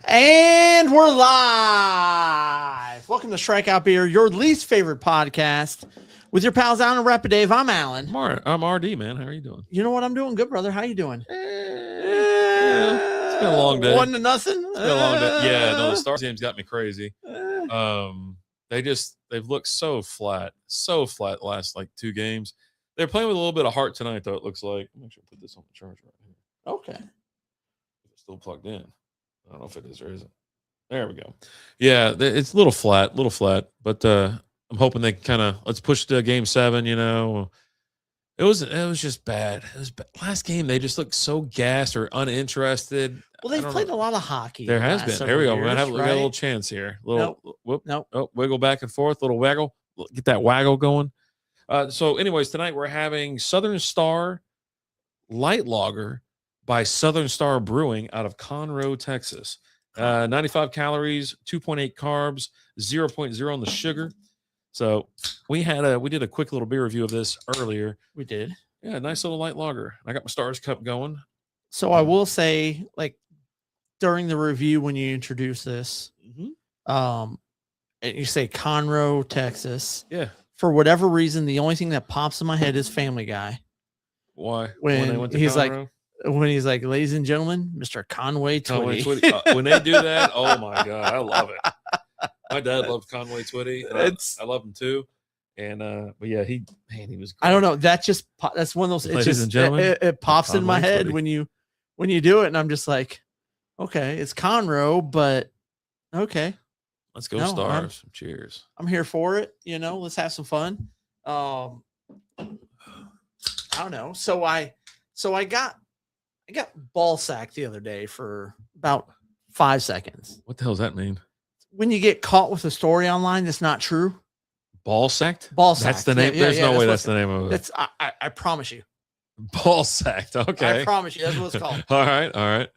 And we're live. Welcome to Strikeout Beer, your least favorite podcast with your pals Alan and Rapid Dave. I'm Alan. I'm RD, man. How are you doing? You know what? I'm doing good, brother. How you doing? It's been a long day. 1-0. It's been a long day. Yeah, no, the Stars game's got me crazy. They've looked so flat the last like 2 games. They're playing with a little bit of heart tonight, though. It looks like. Make sure I put this on the charger right here. Okay. It's still plugged in. I don't know if it is or isn't. There we go. Yeah, it's a little flat, but I'm hoping they kind of let's push to game 7. You know, it was just bad. It was bad. Last game they just looked so gassed or uninterested. Well, they've played a lot of hockey. There has been. There we go. We're gonna have a little chance here. Wiggle back and forth. Little waggle. Get that waggle going. So, anyways, tonight we're having Southern Star Light Lager by Southern Star Brewing out of Conroe, Texas. 95 calories, 2.8 carbs, 0.0 on the sugar. So we did a quick little beer review of this earlier. We did. Yeah, nice little light lager. I got my Stars cup going. So I will say, like during the review when you introduce this, and you say Conroe, Texas. Yeah. For whatever reason, the only thing that pops in my head is Family Guy. Why? When they went to he's Conroe? When he's like, ladies and gentlemen, Mr. Conway Twitty. When they do that, oh my God, I love it. My dad loved Conway Twitty. I love him too. And but yeah, he was great. I don't know. That's one of those. It pops Conway in my head Twitty. when you do it, and I'm just like, okay, it's Conroe, but okay. Let's go Stars. Cheers. I'm here for it. You know, let's have some fun. I don't know. So I got ball sacked the other day for about 5 seconds. What the hell does that mean? When you get caught with a story online that's not true. Ball sacked? Ball sacked. That's the name. There's no way that's the name of it. I promise you. Ball sacked. Okay. I promise you. That's what it's called. All right.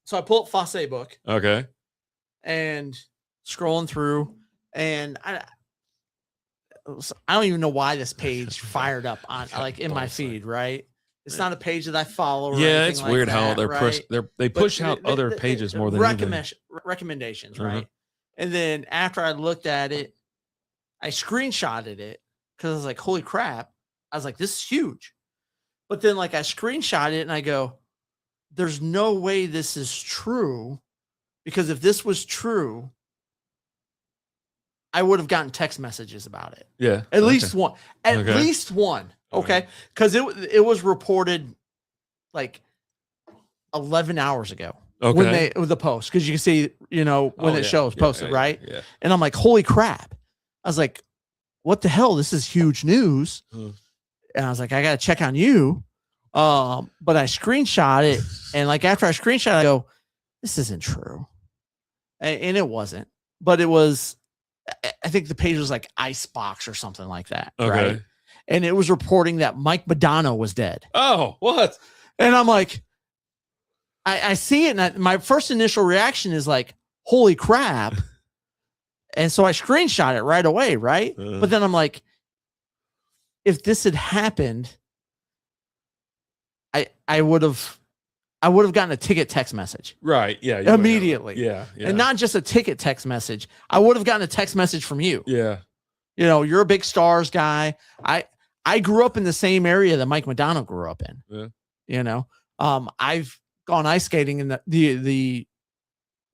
So I pull up Facebook. Okay. And scrolling through, and I don't even know why this page fired up on like in my feed, right? It's not a page that I follow. Yeah, it's weird how they push out other pages more than recommendations, right? And then after I looked at it, I screenshotted it because I was like, holy crap. I was like, this is huge. But then like I screenshot it and I go, there's no way this is true, because if this was true, I would have gotten text messages about it. Yeah. At least one. At least one. Okay. Because it was reported like 11 hours ago. Okay. When the post. Because you can see, when it shows posted, right? Yeah. And I'm like, holy crap. I was like, what the hell? This is huge news. And I was like, I got to check on you. But I screenshot it. And like after I screenshot, I go, this isn't true. And it wasn't. But it was. I think the page was like Icebox or something like that. Okay. Right? And it was reporting that Mike Madonna was dead. Oh, what? And I'm like, I see it. And my first initial reaction is like, holy crap. And so I screenshot it right away. Right. But then I'm like, if this had happened, I would have gotten a ticket text message. Right. Yeah. Immediately. Yeah. And not just a ticket text message. I would have gotten a text message from you. Yeah. You're a big Stars guy. I grew up in the same area that Mike Madonna grew up in. Yeah. I've gone ice skating in the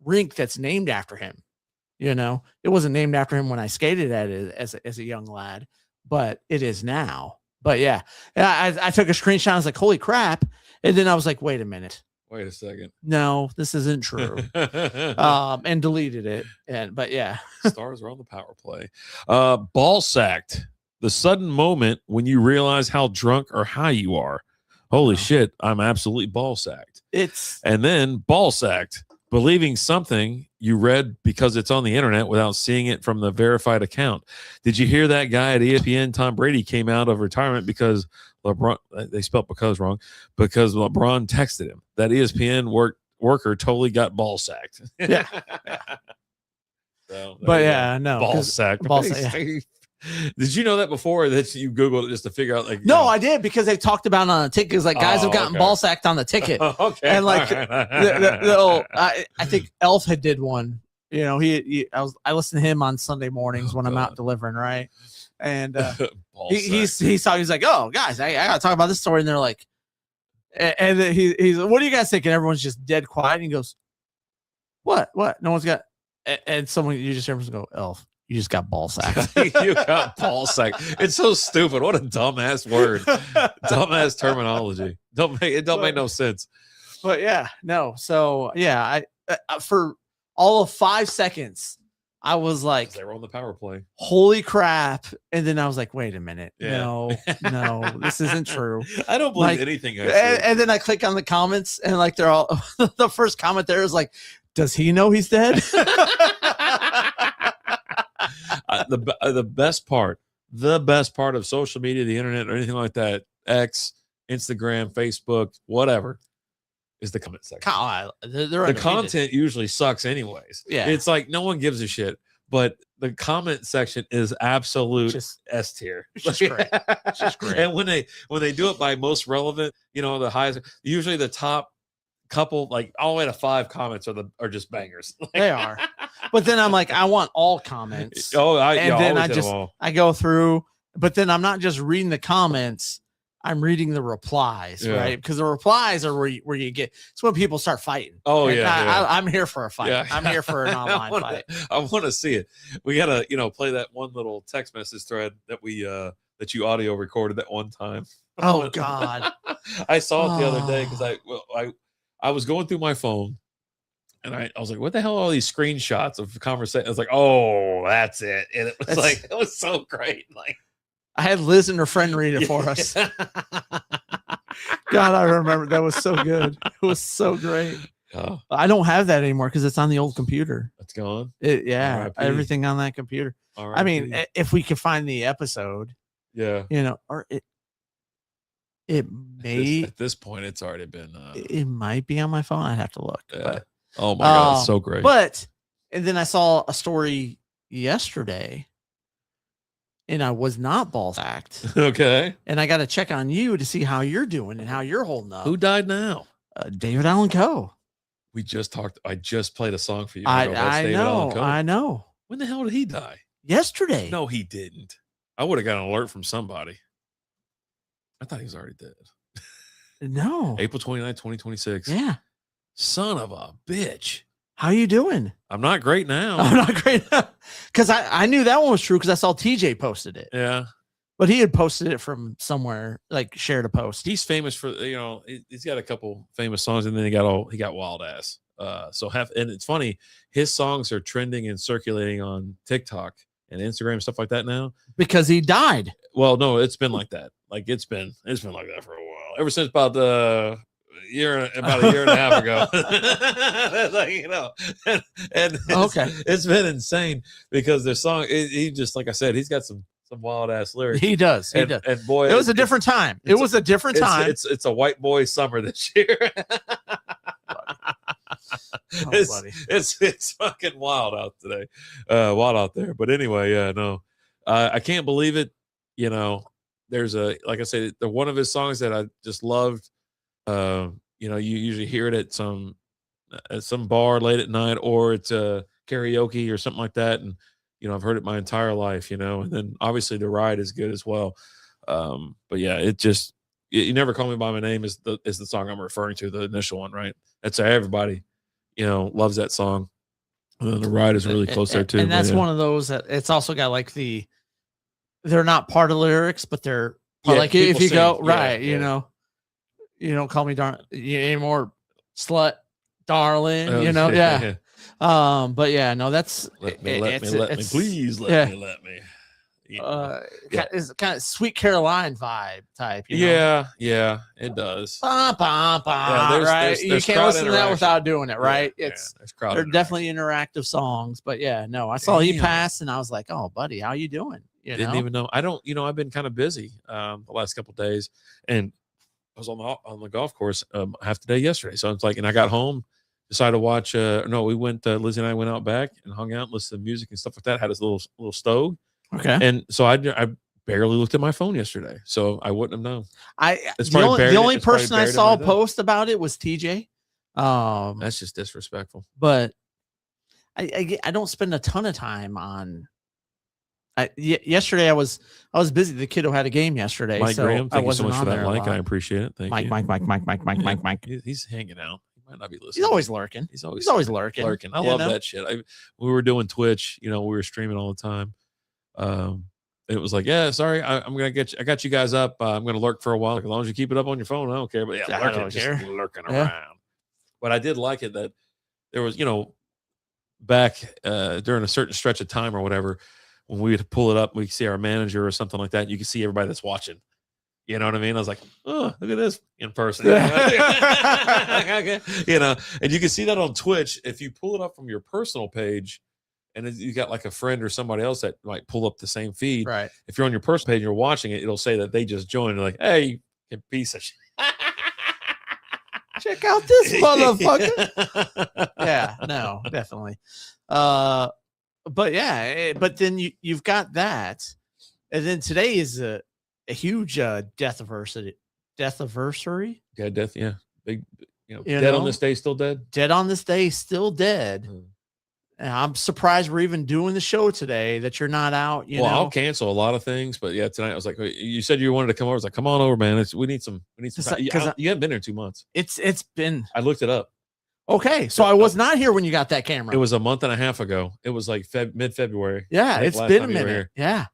rink that's named after him. It wasn't named after him when I skated at it as a young lad, but it is now. But yeah, I took a screenshot. I was like, holy crap. And then I was like, wait a minute. Wait a second. No, this isn't true. And deleted it. But yeah. Stars are on the power play. Ball sacked. The sudden moment when you realize how drunk or high you are. Holy shit, I'm absolutely ball sacked. And then ball sacked. Believing something you read because it's on the internet without seeing it from the verified account. Did you hear that guy at ESPN, Tom Brady, came out of retirement because LeBron, they spelled because wrong, because LeBron texted him. That ESPN worker totally got ball sacked. Yeah. So, but yeah, no. Ball sacked. Ball sacked. Yeah. Did you know that before, or that you Googled it just to figure out? Like, no, I did, because they talked about it on the ticket. Because like guys have gotten ball sacked on the ticket. Okay, and like I think Elf had did one. You know, I listen to him on Sunday mornings when I'm out delivering, right? And he's like, oh guys, I gotta talk about this story, and they're like, and then he's like, what do you guys think? And everyone's just dead quiet, and he goes, what? No one's got, and someone, you just hear him go, Elf, you just got ball sacked. You got ball sacked. It's so stupid. What a dumbass word. Dumbass terminology. Don't make no sense. But yeah, no. So yeah, I for all of 5 seconds, I was like, they were on the power play. Holy crap. And then I was like, wait a minute. Yeah. No, this isn't true. I don't believe anything. And then I click on the comments, and like they're all the first comment there is like, does he know he's dead? The best part of social media, the internet, or anything like that, X, Instagram, Facebook, whatever, is the comment section. The content usually sucks anyways. Yeah, it's like no one gives a shit, but the comment section is absolute S tier. It's just great. It's just great. And when they do it by most relevant, the highest, usually the top couple, like all the way to 5 comments are just bangers. They are. But then I'm like, I want all comments. I go through, but then I'm not just reading the comments, I'm reading the replies, right? Because the replies are where you get, it's when people start fighting. Oh, and yeah. I'm here for a fight. Yeah. I'm here for an online fight. I want to see it. We gotta, play that one little text message thread that that you audio recorded that one time. Oh God. I saw it the other day because I was going through my phone, and I was like, what the hell are all these screenshots of conversation? I was like, oh, that's it. And it was so great. Like, I had Liz and her friend read it for us. God, I remember that was so good. It was so great. Oh. I don't have that anymore because it's on the old computer. It's gone. Everything on that computer. I mean, if we could find the episode, or it may at this point it's already been. It might be on my phone. I'd have to look. Yeah. But, oh my God, it's so great. And then I saw a story yesterday. And I was not ball sacked. Okay. And I got to check on you to see how you're doing and how you're holding up. Who died now? David Allan Coe. We just talked. I just played a song for you. I know. When the hell did he die? Yesterday. No, he didn't. I would have got an alert from somebody. I thought he was already dead. No. April 29th, 2026. Yeah. Son of a bitch. How you doing? I'm not great now. I'm not great now. Because I knew that one was true because I saw TJ posted it. Yeah. But he had posted it from somewhere, like shared a post. He's famous for, he's got a couple famous songs, and then he got Wild Ass. And it's funny, his songs are trending and circulating on TikTok and Instagram, stuff like that now. Because he died. Well, no, it's been like that. Like it's been like that for a while. Ever since about a year and a half ago. And it's been insane because their song, he just, like I said, he's got some wild ass lyrics. He does. And boy, it was a different time. It was a different time. It's a white boy summer this year. It's fucking wild out today. Wild out there. But anyway, I can't believe it. There's like I said, one of his songs that I just loved. You usually hear it at some bar late at night, or it's karaoke or something like that. And, I've heard it my entire life, and then obviously The Ride is good as well. But yeah, You Never Call Me By My Name is the song I'm referring to, the initial one, right? That's everybody, loves that song. And then The Ride is really close there too. And that's one of those that it's also got like they're not part of the lyrics, but they're like if you go right, you don't call me darling anymore, slut, darling, but yeah, no, that's let me, please let me. It's kind of Sweet Caroline vibe type. Yeah, it does. Right? You can't listen to that without doing it, right? They're definitely interactive songs, but yeah, no, I saw he passed, and I was like, oh, buddy, how you doing? Didn't even know. I don't. I've been kind of busy the last couple of days, and I was on the golf course half the day yesterday. So it's like, and I got home, decided to watch. We went. Lizzie and I went out back and hung out, listened to music and stuff like that. Had this little stove. Okay. And so I barely looked at my phone yesterday, so I wouldn't have known. The only person I saw post about it was TJ. That's just disrespectful. But I don't spend a ton of time on. Yesterday I was busy. The kiddo had a game yesterday. Mike so Graham, thank you so much for that like. I appreciate it. Thank you. Mike. He's hanging out. He might not be listening. He's always lurking. He's always lurking. I love that shit. We were doing Twitch. We were streaming all the time. It was like, yeah, sorry, I'm gonna get you. I got you guys up. I'm gonna lurk for a while. As long as you keep it up on your phone, I don't care. But lurking around. But I did like it that there was, back during a certain stretch of time or whatever, when we would pull it up, we could see our manager or something like that. You could see everybody that's watching. You know what I mean? I was like, oh, look at this in person. And you can see that on Twitch. If you pull it up from your personal page, and you got like a friend or somebody else that might pull up the same feed. Right. If you're on your personal page and you're watching it, it'll say that they just joined. Like, hey, you piece of shit. Check out this motherfucker. Yeah, no, definitely. But yeah, but then you've got that, and then today is a huge death anniversary. Yeah, death. Yeah, big. Dead on this day, still dead. Dead on this day, still dead. And I'm surprised we're even doing the show today. That you're not out. I'll cancel a lot of things, but yeah, tonight I was like, you said you wanted to come over. I was like, come on over, man. We need some time. You haven't been here 2 months. It's been. I looked it up. Okay, so I was not here when you got that camera. It was a month and a half ago. It was like mid-February. Yeah, it's been a minute. Yeah,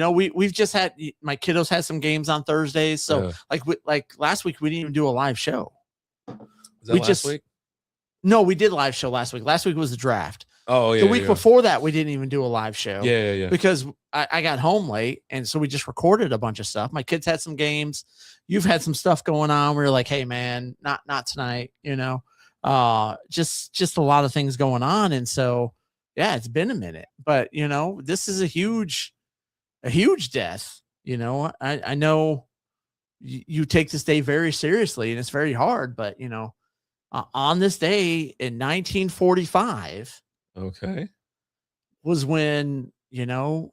we've just had my kiddos had some games on Thursdays. So like last week we didn't even do a live show. Was that last week? No, we did live show last week. Last week was the draft. Oh yeah. The week before that we didn't even do a live show. Yeah. Because I got home late, and so we just recorded a bunch of stuff. My kids had some games. You've had some stuff going on. We were like, hey man, not tonight. Just a lot of things going on, and so yeah, it's been a minute. But this is a huge death. I know you take this day very seriously, and it's very hard. But on this day in 1945, okay, was when the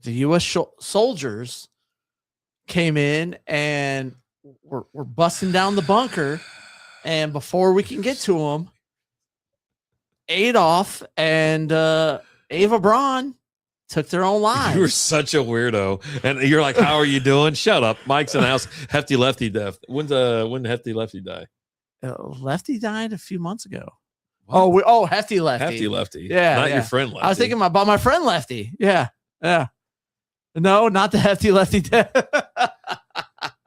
U.S. soldiers came in and were busting down the bunker. And before we can get to them, Adolf and Ava Braun took their own lives. You were such a weirdo. And you're like, how are you doing? Shut up. Mike's in the house. Hefty Lefty death. When did Hefty Lefty die? Lefty died a few months ago. What? Hefty Lefty. Hefty Lefty. Yeah. Not your friend Lefty. I was thinking about my friend Lefty. Yeah. No, not the Hefty Lefty death.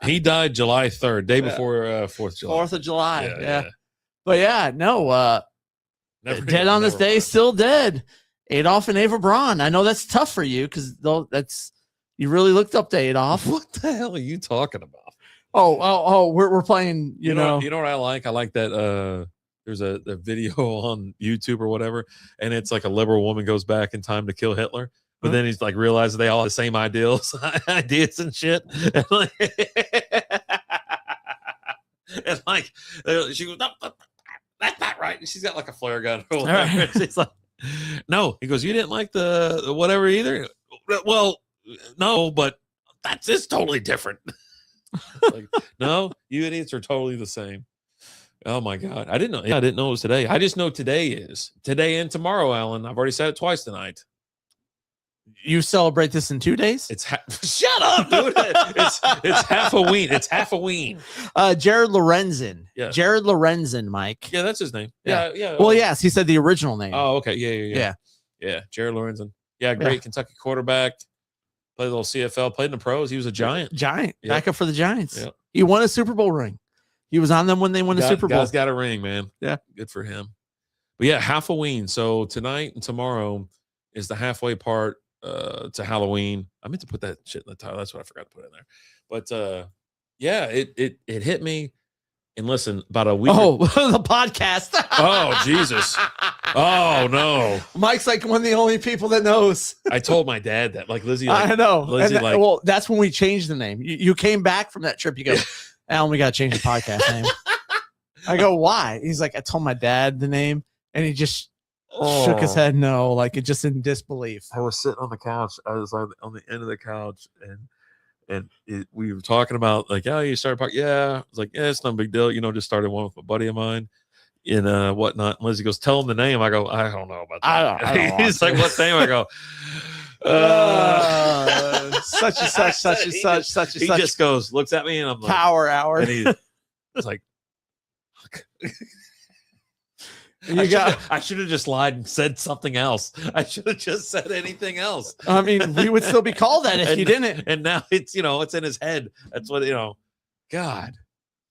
He died July 3rd, day before 4th of July. 4th of July. Yeah. But yeah, no. Dead on this day, still dead. Adolf and Ava Braun. I know that's tough for you because you really looked up to Adolf. What the hell are you talking about? We're playing. You know what I like? I like that. There's a video on YouTube or whatever, and it's like a liberal woman goes back in time to kill Hitler. But then he's like realizes they all have the same ideas and shit. And like, she goes, no, that's not right. And she's got like a flare gun or whatever. Right. She's like, no. He goes, you didn't like the whatever either? Well, no, but it's totally different. Like, no, you idiots are totally the same. Oh my God. I didn't know it was today. I just know today is today and tomorrow, Alan. I've already said it twice tonight. You celebrate this in 2 days? Shut up, dude. It's half a ween. It's half a ween. Jared Lorenzen. Yeah. Jared Lorenzen, Mike. Yeah, that's his name. Yeah. Well, yes, he said the original name. Oh, okay. Yeah. Jared Lorenzen. Yeah, great Kentucky quarterback. Played a little CFL. Played in the pros. He was a giant. Backup for the Giants. Yeah. He won a Super Bowl ring. He was on them when they won the Super Bowl. Guy's got a ring, man. Yeah. Good for him. But yeah, half a ween. So tonight and tomorrow is the halfway part to Halloween. I meant to put that shit in the title. That's what I forgot to put in there. But yeah, it hit me. And listen, about a week. Oh, the podcast. Oh, Jesus. Oh, no. Mike's like one of the only people that knows. I told my dad that. Like, Lizzie. I know. Well, that's when we changed the name. You came back from that trip. You go, Alan, we got to change the podcast name. I go, why? He's like, I told my dad the name. And he just shook his head no, like it just in disbelief. I was sitting on the couch. I was on the end of the couch, and we were talking about like, oh, you started park. Yeah, I was like, yeah, it's no big deal. Just started one with a buddy of mine and whatnot. And Lizzie goes, tell him the name. I go, I don't know about that. I don't He's like, what name? I go, such and such, such and such, such and he such. He just goes, looks at me, and I'm like, Power Hour. And he's like, I should have just lied and said something else. I should have just said anything else. I mean, we would still be called that if you didn't. And now it's in his head. That's what God.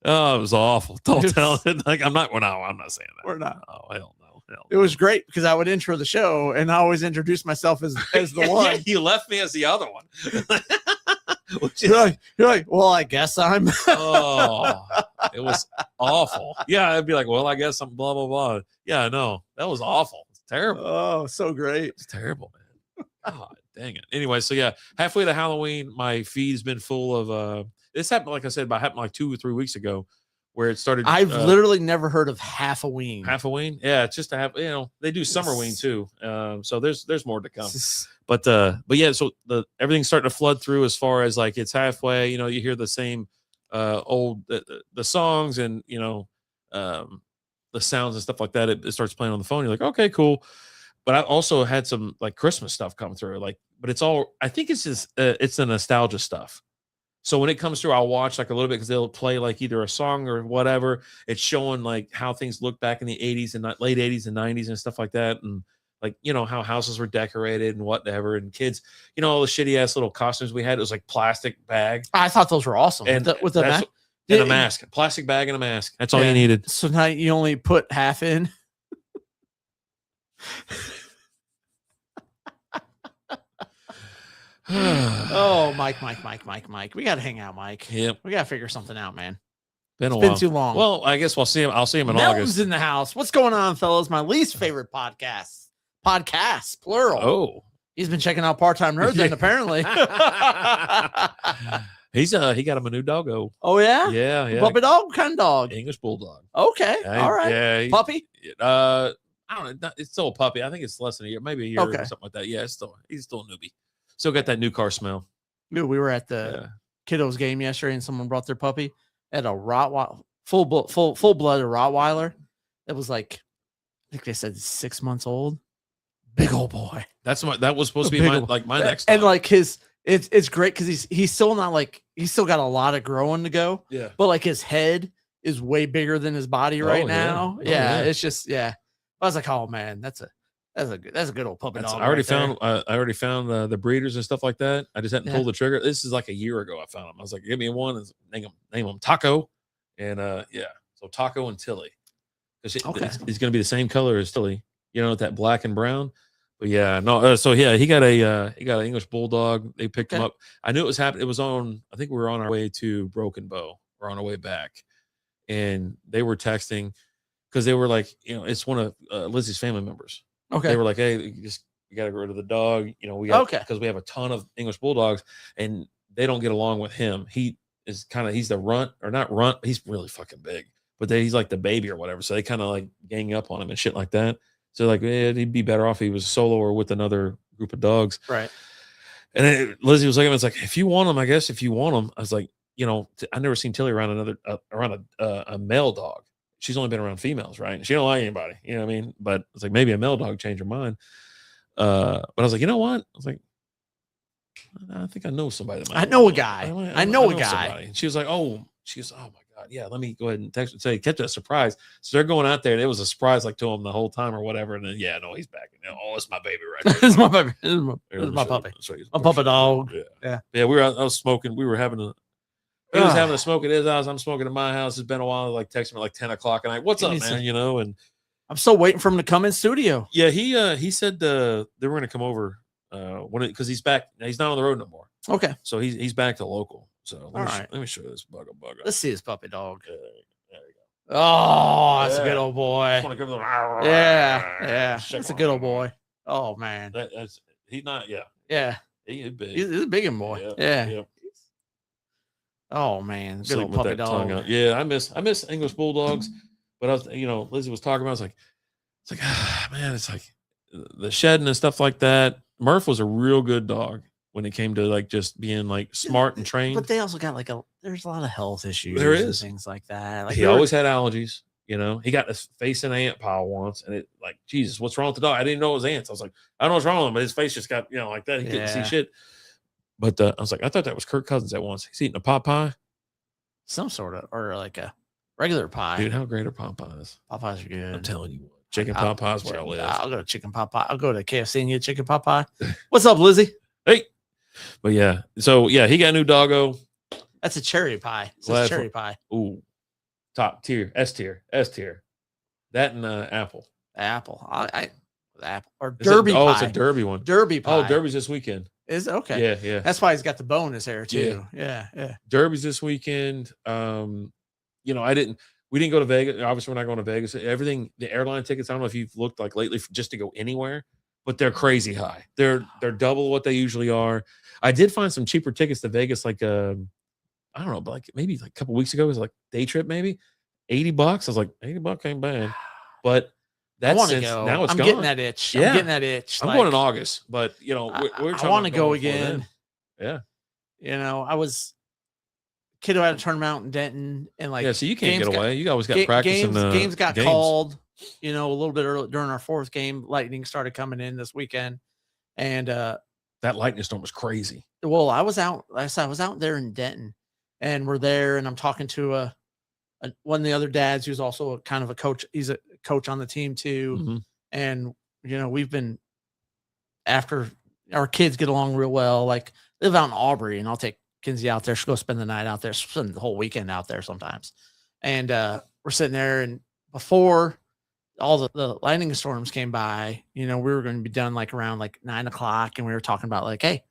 Oh, it was awful. Don't tell it. Like I'm not saying that. We're not. Oh, hell no. It was great because I would intro the show and I always introduce myself as the one. Yeah, you left me as the other one. You're like, well, I guess I'm. Oh, it was awful. Yeah, I'd be like, well, I guess I'm blah blah blah. Yeah, no, that was awful. It's terrible. Oh, so great. It's terrible, man. God dang it. Anyway, so yeah, halfway to Halloween, my feed's been full of this happened, like I said, happened like 2 or 3 weeks ago, where it started. I've literally never heard of Half-a-Ween. Half-a-Ween, yeah, it's just they do Summerween too. So there's more to come. But yeah, so everything's starting to flood through as far as like it's halfway. You hear the same old the songs and the sounds and stuff like that. It starts playing on the phone. You're like, okay, cool. But I also had some like Christmas stuff come through. Like, but it's all I think it's just it's the nostalgia stuff. So when it comes through, I'll watch like a little bit because they'll play like either a song or whatever. It's showing like how things look back in the 80s and late 80s and 90s and stuff like that. And like, how houses were decorated and whatever. And kids, all the shitty ass little costumes we had. It was like plastic bag. I thought those were awesome. And with the mask. And a mask, a plastic bag and a mask. That's all you needed. So now you only put half in. Oh, Mike. We got to hang out, Mike. Yep. We got to figure something out, man. It's been too long. Well, I guess I'll see him in Melton's August. In the house. What's going on, fellas? My least favorite podcasts, plural. Oh, he's been checking out Part-Time Nerd then apparently. He got him a new doggo. Oh yeah? Yeah. Puppy dog? What kind of dog? English bulldog. Okay. All right. Yeah. Puppy? I don't know. It's still a puppy. I think it's less than a year, maybe a year or something like that. Yeah, he's still a newbie. Still got that new car smell. Dude, we were at the kiddos game yesterday and someone brought their puppy at a Rottweiler, full blooded Rottweiler. It was like, I think they said 6 months old. Big old boy. That was supposed to be my next dog. And like it's great because he's still not like he's still got a lot of growing to go. Yeah. But like his head is way bigger than his body right now. Yeah. It's just I was like, oh man, that's a good old puppy dog. I already found the breeders and stuff like that. I just hadn't pulled the trigger. This is like a year ago. I found them. I was like, give me one and name him Taco, and so Taco and Tilly. It's going to be the same color as Tilly. That black and brown. But yeah, no. So yeah, he got an English bulldog. They picked him up. I knew it was happening. It was on. I think we were on our way to Broken Bow. We're on our way back, and they were texting because they were like, it's one of Lizzie's family members. Okay. They were like, hey, you got to get rid of the dog. We got because we have a ton of English bulldogs, and they don't get along with him. He is he's the runt or not runt. He's really fucking big, but he's like the baby or whatever. So they kind of like gang up on him and shit like that. So like, he'd be better off if he was solo or with another group of dogs. Right. And Lizzie was like, it's like, if you want them, I guess if you want them, I was like, I never seen Tilly around a male dog. She's only been around females, right? She don't like anybody, you know what I mean? But it's like, maybe a male dog changed her mind. But I was like, you know what? I was like, I think I know somebody. I know a guy. I know a guy. Somebody. And she was like, oh my God. Yeah, let me go ahead and text and say, kept it a surprise. So they're going out there and it was a surprise like to him the whole time or whatever. And then, he's back. It's my baby right there. It's my baby. It's my puppy. A puppy dog. Yeah. I was smoking. We were having he was having a smoke at his house. I'm smoking at my house. It's been a while. Like texting me like 10 o'clock at night. What's up, man? And I'm still waiting for him to come in studio. Yeah, he said they were going to come over because he's back. He's not on the road no more. Okay, so he's back to local. So let me show you this bugger. Let's see his puppy dog. There you go. Oh, that's a good old boy. Yeah, that's a good old boy. Oh man, he's not. Yeah, he's big. He's a big one, boy. Yeah. Oh man, good old puppy dog. Yeah, I miss English bulldogs, but I was, Lizzie was talking about. I was like, It's like, man, it's like the shedding and stuff like that. Murph was a real good dog when it came to like just being like smart and trained. But they also got like there's a lot of health issues. There and is things like that. Like he always had allergies. He got his face in an ant pile once, and it like, Jesus, what's wrong with the dog? I didn't know it was ants. I was like, I don't know what's wrong with him, but his face just got, like that. He couldn't see shit. But I was like, I thought that was Kirk Cousins at once. He's eating a pot pie. Some sort of, or like a regular pie. Dude, how great are pot pies? Pot pies are good. I'm telling you what. Chicken pot pies where I live. I'll go to chicken pot pie. I'll go to KFC and get chicken pot pie. What's up, Lizzie? Hey. But yeah. So yeah, he got a new doggo. That's a cherry pie. It's cherry pie. Ooh. Top tier. S tier. That and apple. Apple. Apple. Or Derby pie. Oh, it's a Derby one. Derby pie. Oh, Derby's this weekend. Is it? Okay. Yeah. That's why he's got the bonus there too. Yeah. Derby's this weekend. We didn't go to Vegas. Obviously, we're not going to Vegas. Everything, the airline tickets, I don't know if you've looked like lately just to go anywhere, but they're crazy high. They're double what they usually are. I did find some cheaper tickets to Vegas, like I don't know, but like maybe like a couple weeks ago, it was like day trip, maybe $80. I was like, $80 ain't bad. But that's now it's I'm gone. getting that itch. Yeah. I'm getting that itch. I'm going in August, but we're I want to go again. Yeah. I was kiddo had a tournament in Denton, and so you can't get away. You always got practice. Games got called. A little bit early during our fourth game. Lightning started coming in this weekend, and that lightning storm was crazy. Well, I was out there in Denton, and we're there, and I'm talking to one of the other dads who's also a kind of a coach. He's a coach on the team too. Mm-hmm. And, we've been, after our kids get along real well, like live out in Aubrey, and I'll take Kinsey out there. She'll go spend the night out there, spend the whole weekend out there sometimes. And we're sitting there, and before all the lightning storms came by, we were going to be done like around like 9:00, and we were talking about like, hey,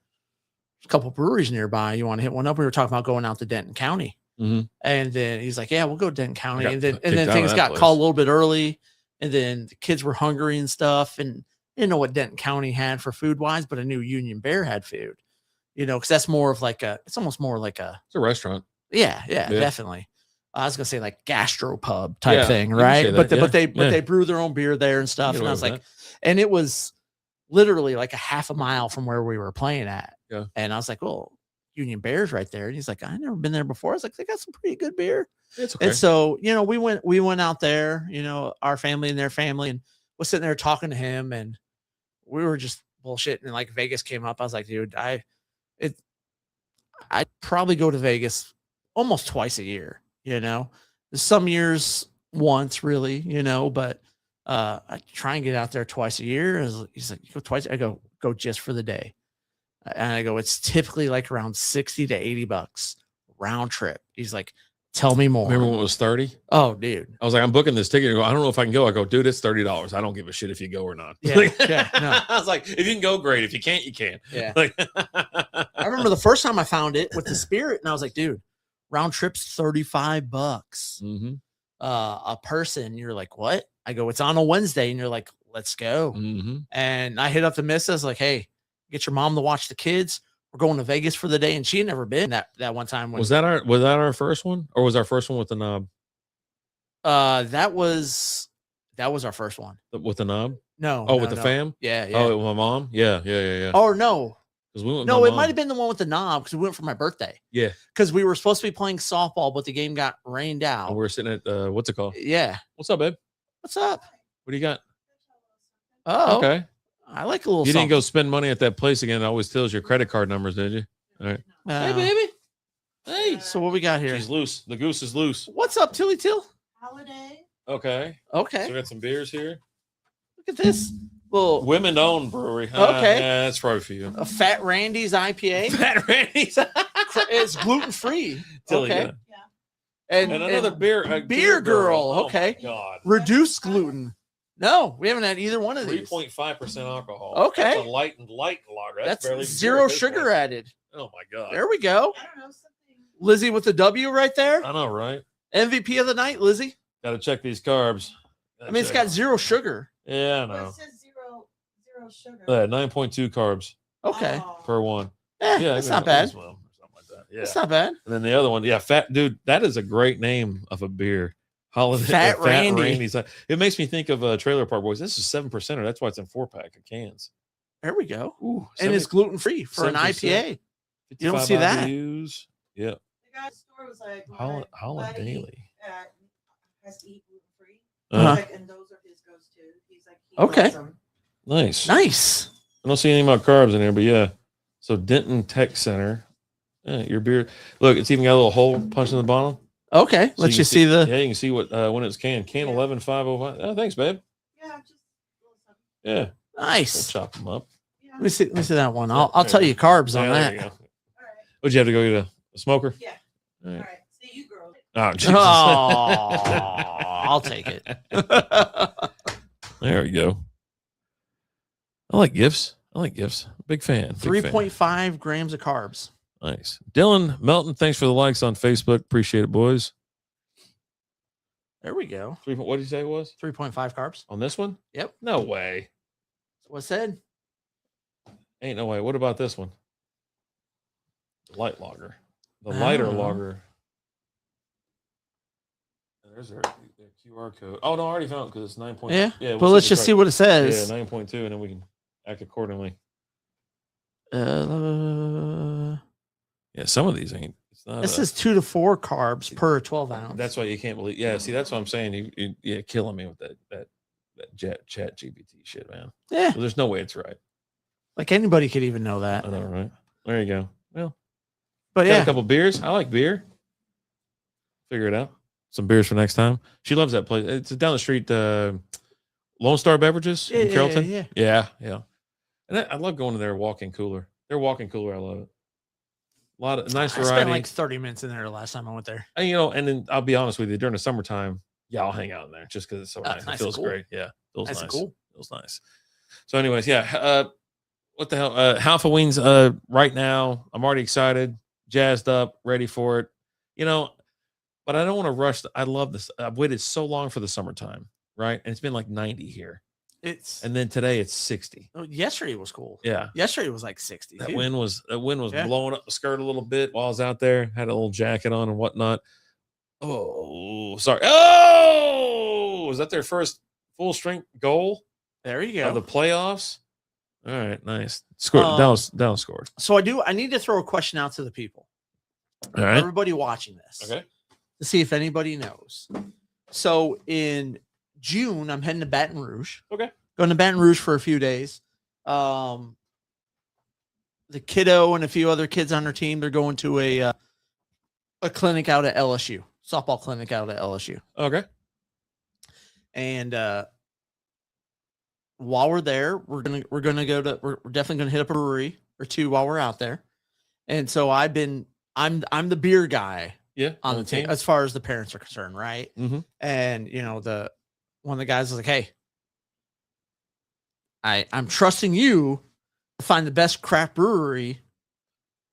there's a couple breweries nearby. You want to hit one up? We were talking about going out to Denton County. Mm-hmm. And then he's like, yeah, we'll go to Denton County. And then things got called a little bit early, and then the kids were hungry and stuff, and didn't know what Denton County had for food wise, but I knew Union Bear had food, because that's more of like it's almost more like it's a restaurant. Yeah, definitely. I was gonna say like gastropub type thing, right? But they brew their own beer there and stuff. And I was like, and it was literally like a half a mile from where we were playing at. Yeah. And I was like, well, Union Bear's right there. And he's like, I've never been there before. I was like, they got some pretty good beer. It's okay. And so, we went out there, our family and their family, and was sitting there talking to him, and we were just bullshitting. And like Vegas came up. I was like, dude, I'd probably go to Vegas almost twice a year, some years once really, but I try and get out there twice a year. He's like, you go twice. I go just for the day. And I go, it's typically like around $60 to $80 round trip. He's like, tell me more. Remember when it was 30? Oh, dude. I was like, I'm booking this ticket. I go, I don't know if I can go. I go, dude, it's $30. I don't give a shit if you go or not. Yeah. No. I was like, if you can go, great. If you can't, you can't. Yeah. I remember the first time I found it with the Spirit, and I was like, dude, round trip's $35. Mm-hmm. A person. You're like, what? I go, it's on a Wednesday, and you're like, let's go. Mm-hmm. And I hit up the missus like, hey, get your mom to watch the kids. We're going to Vegas for the day, and she had never been that one time. Was that our first one, or was our first one with the knob? That was our first one With the knob. No. With the fam. Yeah. Oh, with my mom. Yeah. Oh no. Because we went. No, it might have been the one with the knob because we went for my birthday. Yeah. Because we were supposed to be playing softball, but the game got rained out. And we were sitting at what's it called? Yeah. What's up, babe? What's up? What do you got? Oh, okay. I like a little. You didn't go spend money at that place again. It always tells your credit card numbers, did you? All right. Hey, baby. Hey. So what we got here? She's loose. The goose is loose. What's up, Tilly Till? Holiday. Okay. So we got some beers here. Look at this. Well, women-owned brewery. Okay. Yeah, that's probably for you. A Fat Randy's IPA. Fat Randy's. It's gluten-free. Tilly, okay. Yeah. And another beer. Beer girl. Okay. Oh my God. Reduced gluten. No, we haven't had either one of these. 3.5% alcohol. Okay. That's a light lager. That's barely zero sugar added. Oh my God. There we go. I don't know, something. Lizzie with the W right there. I know, right? MVP of the night, Lizzie. Got to check these carbs. It's got zero sugar. Yeah, I know. Well, it says zero sugar. 9.2 carbs Okay. per one. Yeah, that's not bad. Well, something like that. Yeah. That's not bad. And then the other one, fat dude. That is a great name of a beer. Holiday Fat Randy. Randy's. It makes me think of Trailer Park Boys. This is 7%. That's why it's in 4-pack of cans. There we go. Ooh, and it's gluten free for an 7%, IPA. You don't see that. IBUs. Yeah. The guy's store was like, Holland Daily. Has to eat gluten free. Uh-huh. And those are his goes to. He's like, he Okay. loves them. Nice. I don't see any more carbs in here, but yeah. So Denton Tech Center. Yeah, your beer. Look, it's even got a little hole punched in the bottom. Okay. So Let you see the. Yeah, you can see what when it's canned. Can 11505. Oh, thanks, babe. Yeah, just a little something. Yeah. Nice. We'll chop them up. Yeah. Let me see that one. I'll tell you carbs on Yeah, that. there you go. All right. Would you have to go get a smoker? Yeah. All right. All right. See you, girl. Oh, Jesus. I'll take it. There we go. I like gifts. Big fan. 3.5 grams of carbs. Nice. Dylan Melton, thanks for the likes on Facebook. Appreciate it, boys. There we go. What did you say it was? 3.5 carbs. On this one? Yep. No way. That's what I said. Ain't no way. What about this one? Light lager. The lighter lager. There's their QR code. Oh, no, I already found it because it's 9.2. Yeah. But let's just see what it says. Yeah, 9.2, and then we can act accordingly. Yeah, some of these ain't. It's not. This is 2 to 4 carbs per 12 ounce. That's why you can't believe. Yeah, see, that's what I'm saying. You're killing me with that chat GPT shit, man. Yeah. Well, there's no way it's right. Like anybody could even know that. I know, right? There you go. Well, but got yeah, a couple beers. I like beer. Figure it out. Some beers for next time. She loves that place. It's down the street. Lone Star Beverages in Carrollton. Yeah. And I love going to their walk-in cooler. Their walk-in cooler, I love it. A lot of nice variety. I spent like 30 minutes in there the last time I went there. And, and then I'll be honest with you, during the summertime, I'll hang out in there just because it's so nice. It feels great. Yeah, feels nice. Cool. Feels nice. So, anyways, yeah. What the hell? Halloween's right now. I'm already excited, jazzed up, ready for it. But I don't want to rush. I love this. I've waited so long for the summertime, right? And it's been like 90 here. And then today it's 60. Oh, yesterday was cool. Yeah. Yesterday was like 60. That wind was blowing up the skirt a little bit while I was out there. Had a little jacket on and whatnot. Oh, sorry. Oh, was that their first full strength goal? There you go. Of the playoffs. All right, nice. Scored. Dallas scored. So I need to throw a question out to the people. All right. Everybody watching this. Okay. To see if anybody knows. So in June, I'm heading to Baton Rouge. Okay. Going to Baton Rouge for a few days. The kiddo and a few other kids on their team, they're going to a clinic out at LSU, softball clinic out at LSU. Okay. And while we're there, we're definitely gonna hit up a brewery or two while we're out there. And so I'm the beer guy. Yeah, on the team as far as the parents are concerned, right? Mm-hmm. And one of the guys was like, "Hey, I'm trusting you to find the best craft brewery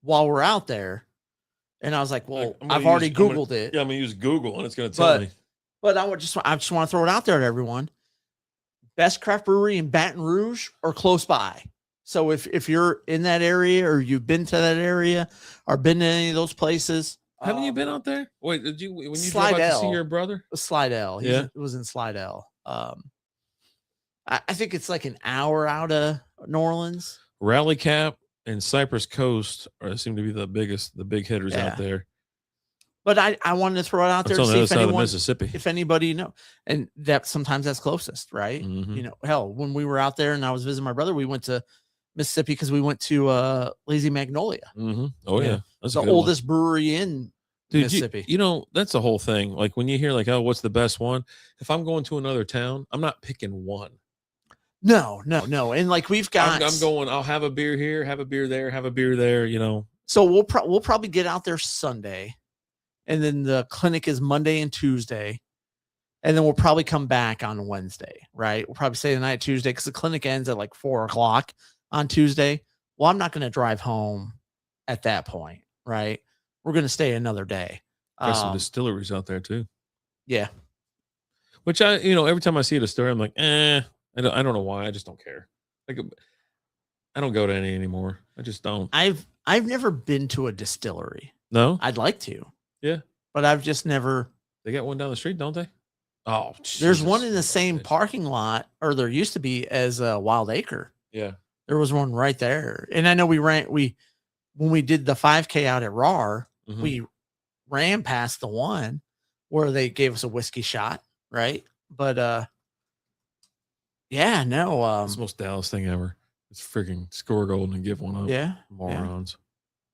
while we're out there." And I was like, "Well, I've already Googled it." Yeah, I'm gonna use Google, and it's gonna tell me. But I just want to throw it out there to everyone: best craft brewery in Baton Rouge or close by. So if you're in that area or you've been to that area or been to any of those places. Haven't you been out there? Wait, did you when you Slidell, drove out to see your brother? Slidell. Yeah, it was in Slidell. I think it's like an hour out of New Orleans. Rally Cap and Cypress Coast seem to be the big hitters out there. But I wanted to throw it out there to see if anybody and that sometimes that's closest, right? Mm-hmm. Hell, when we were out there and I was visiting my brother, we went to Mississippi because we went to Lazy Magnolia. Mm-hmm. Oh yeah, that's the oldest brewery in Mississippi. That's the whole thing. Like when you hear like, oh, what's the best one? If I'm going to another town, I'm not picking one. No. And like we've got, I'm going. I'll have a beer here, have a beer there, have a beer there. So we'll probably get out there Sunday, and then the clinic is Monday and Tuesday, and then we'll probably come back on Wednesday. Right? We'll probably stay the night Tuesday because the clinic ends at like 4:00 on Tuesday. Well, I'm not going to drive home at that point, right? We're going to stay another day. There's some distilleries out there too. Yeah. Which every time I see a distillery, I'm like, I don't know why. I just don't care. Like, I don't go to any anymore. I just don't. I've never been to a distillery. No, I'd like to. Yeah, but I've just never. They got one down the street, don't they? Oh, There's one Jesus. in the same parking lot, or there used to be, as a Wild Acre. Yeah. There was one right there. And I know when we did the 5K out at RAR, we ran past the one where they gave us a whiskey shot, right? But yeah, no, It's the most Dallas thing ever. It's freaking score gold and give one up. yeah, Morons.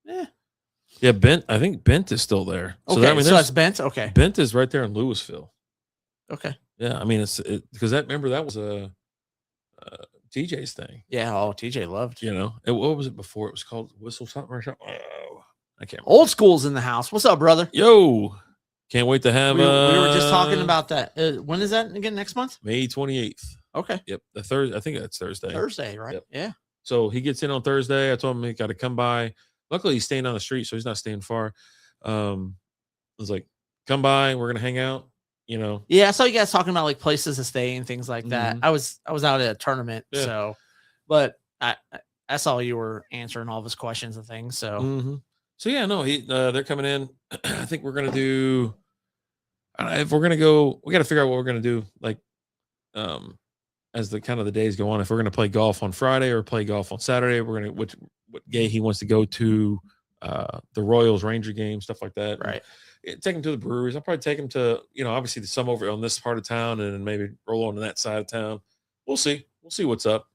yeah. Yeah, Bent. I think Bent is still there. Okay, so that's Bent. Okay, Bent is right there in Louisville. okay. Yeah, I mean because remember that was a TJ's thing. Yeah. Oh, TJ loved. You know, what was it before? It was called Whistle something or something. Oh, I can't. Remember. Old school's in the house. What's up, brother? Yo, can't wait to have. We were just talking about that. When is that again? Next month? May 28th. Okay. Yep, the Thursday. I think that's Thursday. Thursday, right? Yep. Yeah. So he gets in on Thursday. I told him he got to come by. Luckily, he's staying on the street, so he's not staying far. I was like, come by. We're gonna hang out. You know. Yeah, I saw you guys talking about like places to stay and things like that. I was out at a tournament, so, but I saw you were answering all of his questions and things. So, so yeah, no, they're coming in. I think we're gonna do. If we're gonna go, we got to figure out what we're gonna do. Like, as the days go on, if we're gonna play golf on Friday or play golf on Saturday, we're gonna what day he wants to go to, the Royals Ranger game, stuff like that. Right. Take him to the breweries. I'll probably take him to, obviously some over on this part of town, and then maybe roll on to that side of town. We'll see. We'll see what's up.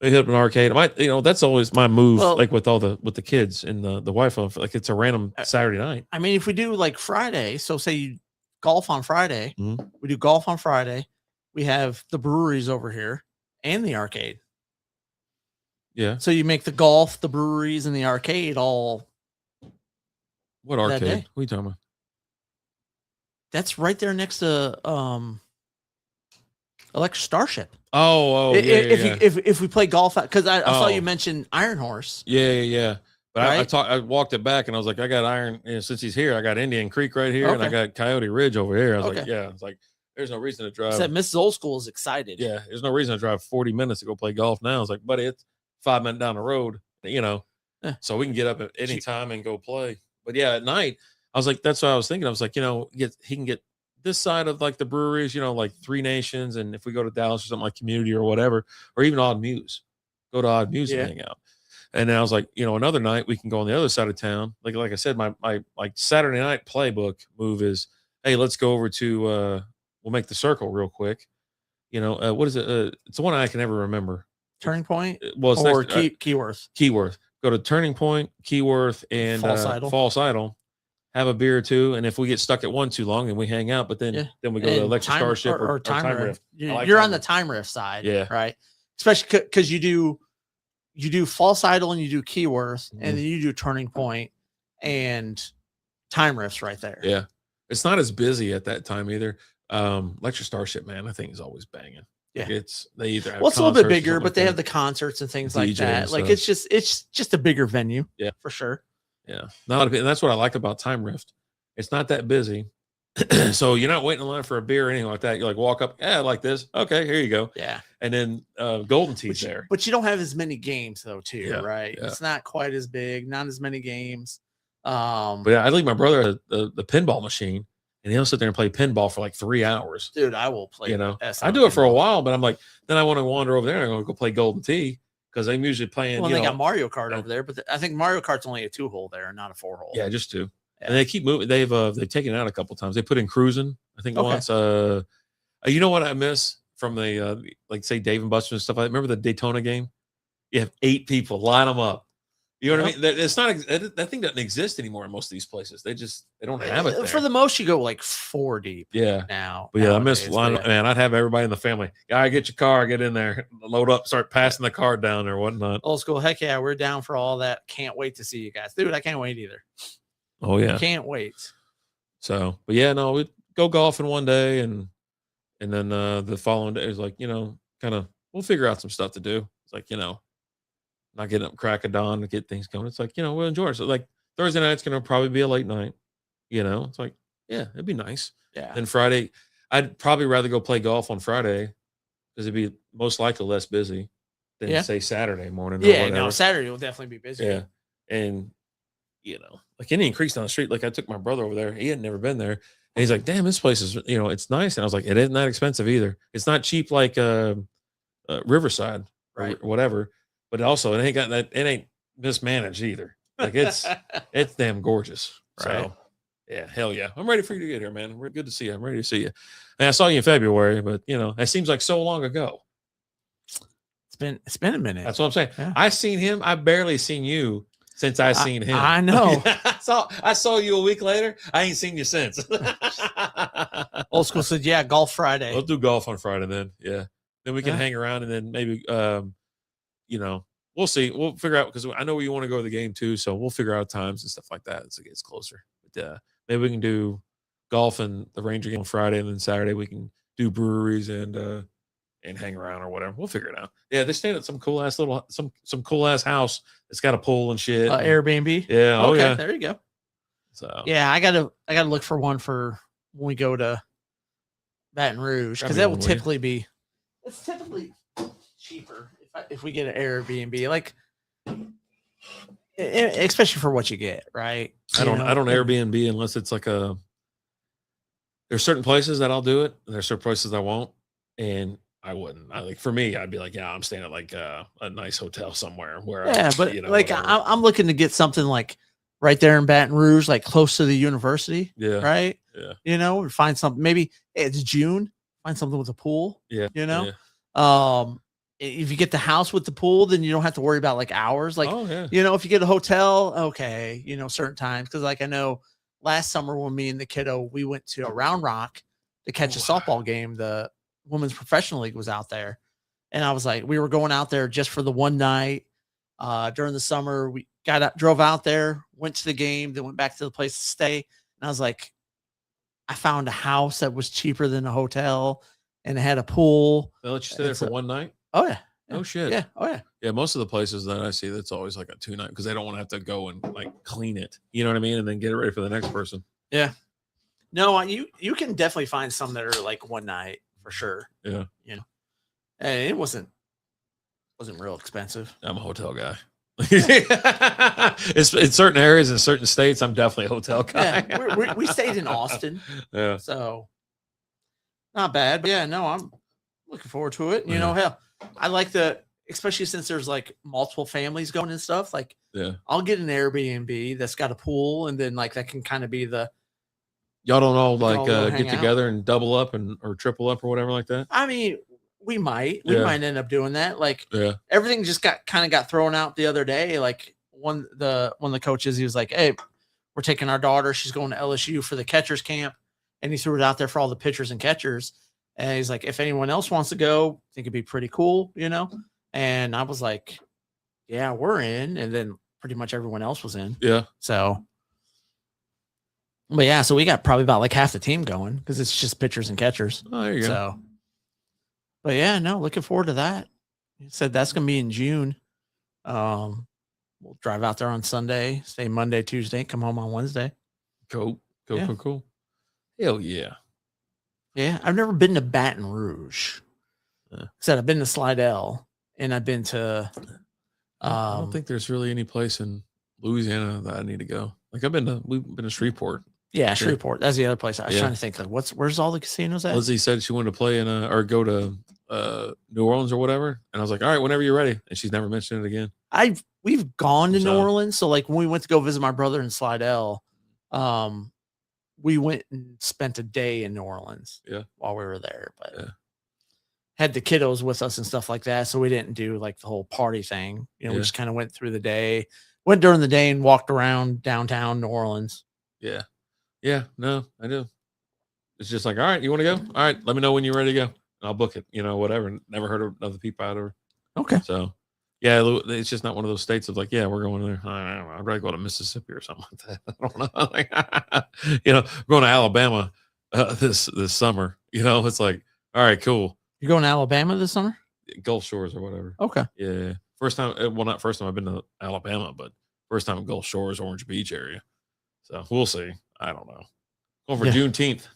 They hit up an arcade. I might, that's always my move. Well, like with the kids and the wife, like it's a random Saturday night. I mean, if we do like Friday, so say you golf on Friday, we do golf on Friday. We have the breweries over here and the arcade. Yeah. So you make the golf, the breweries, and the arcade all. What arcade? What are you talking about? That's right there next to Electric Starship. Oh, if we play golf, because I saw you mention Iron Horse. Yeah. But right? I walked it back and I was like, I got Iron. Since he's here, I got Indian Creek right here, and I got Coyote Ridge over here. I was like, yeah. It's like there's no reason to drive. Said Mrs. Old School is excited. Yeah, there's no reason to drive 40 minutes to go play golf now. It's like, buddy, it's 5 minutes down the road. So we can get up at any time and go play. But yeah, at night, I was like, that's what I was thinking. I was like, he can get this side of like the breweries, like Three Nations, and if we go to Dallas or something like Community or whatever, or even Odd Muse, go to Odd Muse and hang out. And then I was like, another night we can go on the other side of town. Like I said, my like Saturday night playbook move is, hey, let's go over to we'll make the Circle real quick. What is it? It's the one I can never remember. Turning Point. Well, it's or Keyworth. Keyworth. Go to Turning Point, Keyworth, and False Idol. Have a beer or two, and if we get stuck at one too long, then we hang out. But then we go to Electric Starship or Time Rift. You're on the Time Rift side, right? Especially because you do False Idol and you do Keyworth, and then you do Turning Point and Time Rift's right there. Yeah, it's not as busy at that time either. Electric Starship, man, I think is always banging. Yeah, they either have it's a little bit bigger, but they have the concerts and things like that. Like it's just a bigger venue. Yeah, for sure. Yeah, and that's what I like about Time Rift. It's not that busy, so you're not waiting in line for a beer or anything like that. You like walk up, I like this. Okay, here you go. Yeah, and then Golden Tea's there, but you don't have as many games though, too, right? Yeah. It's not quite as big, not as many games. But yeah, I leave my brother the pinball machine, and he'll sit there and play pinball for like 3 hours. Dude, I will play. I do it for a while, but I'm like, then I want to wander over there and I'm going to go play Golden Tee. Because I'm usually playing. Well, they got Mario Kart over there, but I think Mario Kart's only a 2-hole there, not a 4-hole. Yeah, just 2. Yeah. And they keep moving. They've taken it out a couple times. They put in cruising, I think once. You know what I miss from the like say Dave and Buster's and stuff like that? Remember the Daytona game? You have 8 people, line them up. You know what I mean? It's not that thing doesn't exist anymore in most of these places. They don't have it there. For the most, you go like 4 deep. Yeah. Now, but I miss line. Man, I'd have everybody in the family. Yeah, get your car, get in there, load up, start passing the car down or whatnot. Old school. Heck yeah, we're down for all that. Can't wait to see you guys, dude. I can't wait either. Oh yeah, can't wait. So, but yeah, no, we'd go golfing one day, and then the following day is like kind of we'll figure out some stuff to do. It's like not getting up crack of dawn to get things going. It's like, we'll enjoy it. So like Thursday night's going to probably be a late night, it's like, yeah, it'd be nice. Yeah. Then Friday, I'd probably rather go play golf on Friday because it'd be most likely less busy than say Saturday morning. Yeah. No, Saturday will definitely be busy. Yeah. And, like Indian Creek's down the street. Like I took my brother over there. He had never been there. And he's like, damn, this place is, it's nice. And I was like, it isn't that expensive either. It's not cheap like Riverside or whatever, but also it ain't got that. It ain't mismanaged either. Like it's damn gorgeous. Right. So yeah, hell yeah. I'm ready for you to get here, man. We're good to see you. I'm ready to see you. And I saw you in February, but it seems like so long ago. It's been a minute. That's what I'm saying. Yeah. I seen him. I've barely seen you since I seen him. I know. I saw you a week later. I ain't seen you since. Old school said, yeah, golf Friday. We'll do golf on Friday then. Yeah. Then we can hang around and then maybe, we'll see. We'll figure out because I know you want to go to the game too. So we'll figure out times and stuff like that as it gets closer. But maybe we can do golf and the Ranger game on Friday, and then Saturday we can do breweries and hang around or whatever. We'll figure it out. Yeah, they're staying at some cool ass some cool ass house. It's got a pool and shit. Airbnb. Yeah. Oh yeah. There you go. So yeah, I gotta look for one for when we go to Baton Rouge because that will typically be. It's typically cheaper if we get an Airbnb, like especially for what you get, right? I don't Airbnb unless it's like there's certain places that I'll do it, and there's certain places I won't, and I wouldn't. For me, I'd be like, yeah, I'm staying at like a nice hotel somewhere where I'm looking to get something like right there in Baton Rouge, like close to the university. Yeah. Right. Yeah. Find something. Maybe it's June. Find something with a pool. Yeah. If you get the house with the pool, then you don't have to worry about like hours. Like, if you get a hotel, okay, certain times. Cause like I know last summer when me and the kiddo, we went to Round Rock to catch a softball game. The Women's Professional League was out there. And I was like, we were going out there just for the one night. During the summer, we drove out there, went to the game, then went back to the place to stay. And I was like, I found a house that was cheaper than a hotel and it had a pool. They let you stay there for one night? Oh, yeah. Oh, shit. Yeah. Oh, yeah. Yeah. Most of the places that I see, that's always like a 2-night because they don't want to have to go and like clean it. You know what I mean? And then get it ready for the next person. Yeah. No, you can definitely find some that are like one night for sure. Yeah. And it wasn't real expensive. I'm a hotel guy. It's in certain areas in certain states. I'm definitely a hotel guy. Yeah, we stayed in Austin. Yeah. So not bad. But yeah, no, I'm looking forward to it. Hell, I like especially since there's like multiple families going and stuff. Like, I'll get an Airbnb that's got a pool, and then like that can kind of be the. Y'all don't all like get together and double up or triple up or whatever like that. I mean, we might end up doing that. Like, everything just got thrown out the other day. Like one of the coaches, he was like, "Hey, we're taking our daughter. She's going to LSU for the catchers camp," and he threw it out there for all the pitchers and catchers. And he's like, "If anyone else wants to go, I think it'd be pretty cool, And I was like, "Yeah, we're in." And then pretty much everyone else was in. Yeah. So. But yeah, so we got probably about like half the team going because it's just pitchers and catchers. Oh, there you go. So, but yeah, no, looking forward to that. He said that's gonna be in June. We'll drive out there on Sunday, stay Monday, Tuesday, come home on Wednesday. Cool. Hell yeah. Yeah, I've never been to Baton Rouge. Said I've been to Slidell and I've been to. I don't think there's really any place in Louisiana that I need to go. Like we've been to Shreveport. Yeah, Shreveport. That's the other place. I was trying to think like where's all the casinos at? Lizzie said she wanted to play in or go to New Orleans or whatever. And I was like, all right, whenever you're ready. And she's never mentioned it again. We've gone to New Orleans. So like when we went to go visit my brother in Slidell, we went and spent a day in New Orleans while we were there. But had the kiddos with us and stuff like that. So we didn't do like the whole party thing. We just kind of went through the day, went during the day and walked around downtown New Orleans. Yeah. Yeah, no, I do. It's just like, all right, you want to go? All right, let me know when you're ready to go. I'll book it, whatever. Never heard of other people out of. Okay. So, yeah, it's just not one of those states of like, yeah, we're going there. I don't know. I'd rather go to Mississippi or something like that. I don't know. Like, going to Alabama this summer. It's like, all right, cool. You're going to Alabama this summer? Gulf Shores or whatever. Okay. Yeah. First time, well, not first time I've been to Alabama, but first time in Gulf Shores, Orange Beach area. So we'll see. I don't know. Going for Juneteenth.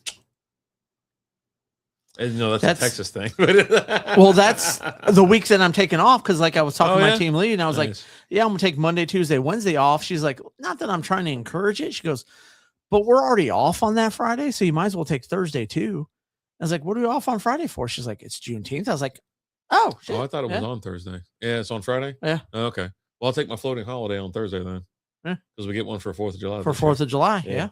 And, that's a Texas thing. Well, that's the week that I'm taking off because, like, I was talking to my team lead, and I was like, "Yeah, I'm gonna take Monday, Tuesday, Wednesday off." She's like, "Not that I'm trying to encourage it." She goes, but we're already off on that Friday, so you might as well take Thursday too. I was like, what are we off on Friday for? She's like, it's Juneteenth. I was like, oh, shit. Oh, I thought it was on Thursday. Yeah, it's on Friday? Yeah. Oh, okay. Well, I'll take my floating holiday on Thursday then. Yeah. Because we get one for 4th of July. For 4th of July. Yeah. Yeah.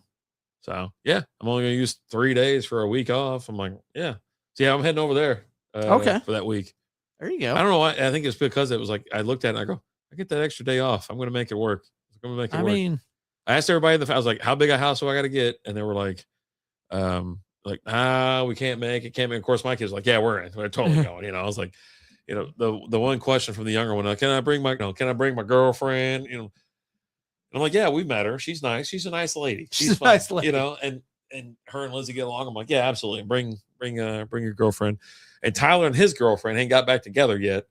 So, yeah, I'm only going to use 3 days for a week off. I'm like, yeah. So, yeah, I'm heading over there Okay. for that week. There you go. I don't know why. I think it's because it was like, I looked at it and I go, I get that extra day off. I'm going to make it work. I'm going to make it work. mean, I asked everybody, I was like, how big a house do I got to get? And they were like, we can't make it. Can't make it. Of course, my kids were like, yeah, we're totally going. You know, I was like, you know, the one question from the younger one, can I bring my girlfriend? You know, and I'm like, yeah, we met her. She's nice. She's a nice lady. She's fun, a nice lady. you know, and her and Lizzie get along. I'm like, yeah, absolutely. Bring your girlfriend. And Tyler and his girlfriend ain't got back together yet.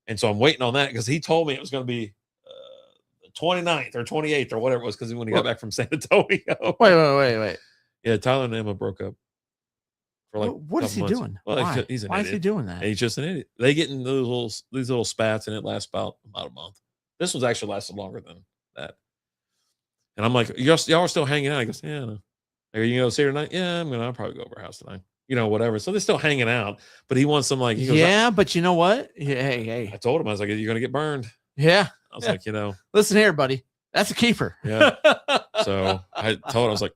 And so I'm waiting on that because he told me it was going to be 29th or 28th or whatever it was because when he got back from San Antonio. Wait. Yeah, Tyler and Emma broke up. For like what is he months. doing? Well, Why? he's an Why idiot. is he doing that? And he's just an idiot. They get in these little spats and it lasts about a month. This one's actually lasted longer than that. And I'm like, y'all are still hanging out. He goes, yeah. No. Are you going to see her tonight? Yeah, I'll probably go over her house tonight. You know, whatever. So they're still hanging out, but he wants some like, he goes, yeah, but you know what? Hey. I told him, I was like, you're going to get burned. Yeah. I was like, you know, listen here, buddy. That's a keeper. Yeah. So I told him, I was like,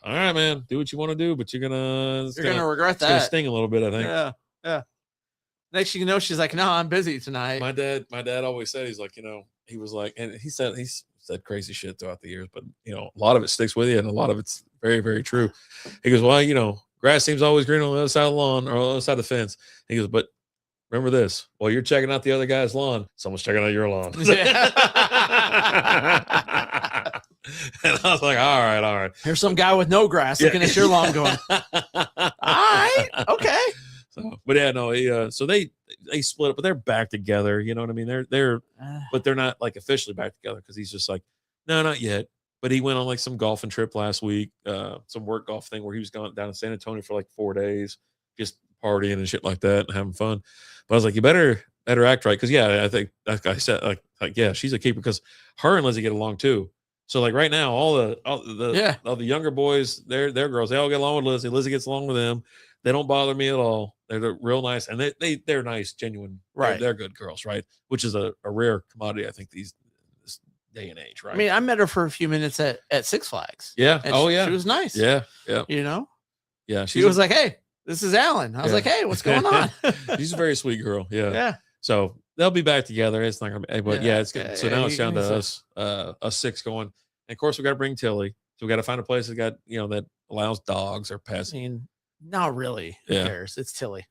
all right, man, do what you want to do, but you're gonna regret that. It's gonna sting a little bit, I think. Yeah. Next thing you know, she's like, no, I'm busy tonight. My dad always said, he's like, you know, he was like, and he said crazy shit throughout the years, but you know, a lot of it sticks with you and a lot of it's very, very true. He goes, well, you know, grass seems always green on the other side of the lawn or on the other side of the fence. He goes, but remember this, while you're checking out the other guy's lawn, someone's checking out your lawn. And I was like, all right. Here's some guy with no grass looking at your lawn going, all right, okay. So, but yeah, no, so they split up, but they're back together. You know what I mean? But they're not like officially back together because he's just like, no, not yet. But he went on like some golfing trip last week, some work golf thing where he was going down to San Antonio for like 4 days, just partying and shit like that and having fun. But I was like, you better act right. Cause yeah, I think like I said, like, yeah, she's a keeper because her and Lizzie get along too. So like right now, all the younger boys, they're girls, they all get along with Lizzie. Lizzie gets along with them. They don't bother me at all. They're real nice. And they're nice, genuine, right? They're good girls, right? Which is a rare commodity, I think, this day and age, right? I mean, I met her for a few minutes at Six Flags. Yeah. She was nice. Yeah. You know? Yeah. She was like, hey, this is Alan. I was like, hey, what's going on? She's a very sweet girl. Yeah. Yeah. So they'll be back together. It's not gonna be, but yeah, it's good. So now it's down to us 6 going. And of course, we got to bring Tilly. So we got to find a place that got, you know, that allows dogs or pets. I mean, not really. Who cares? It's Tilly.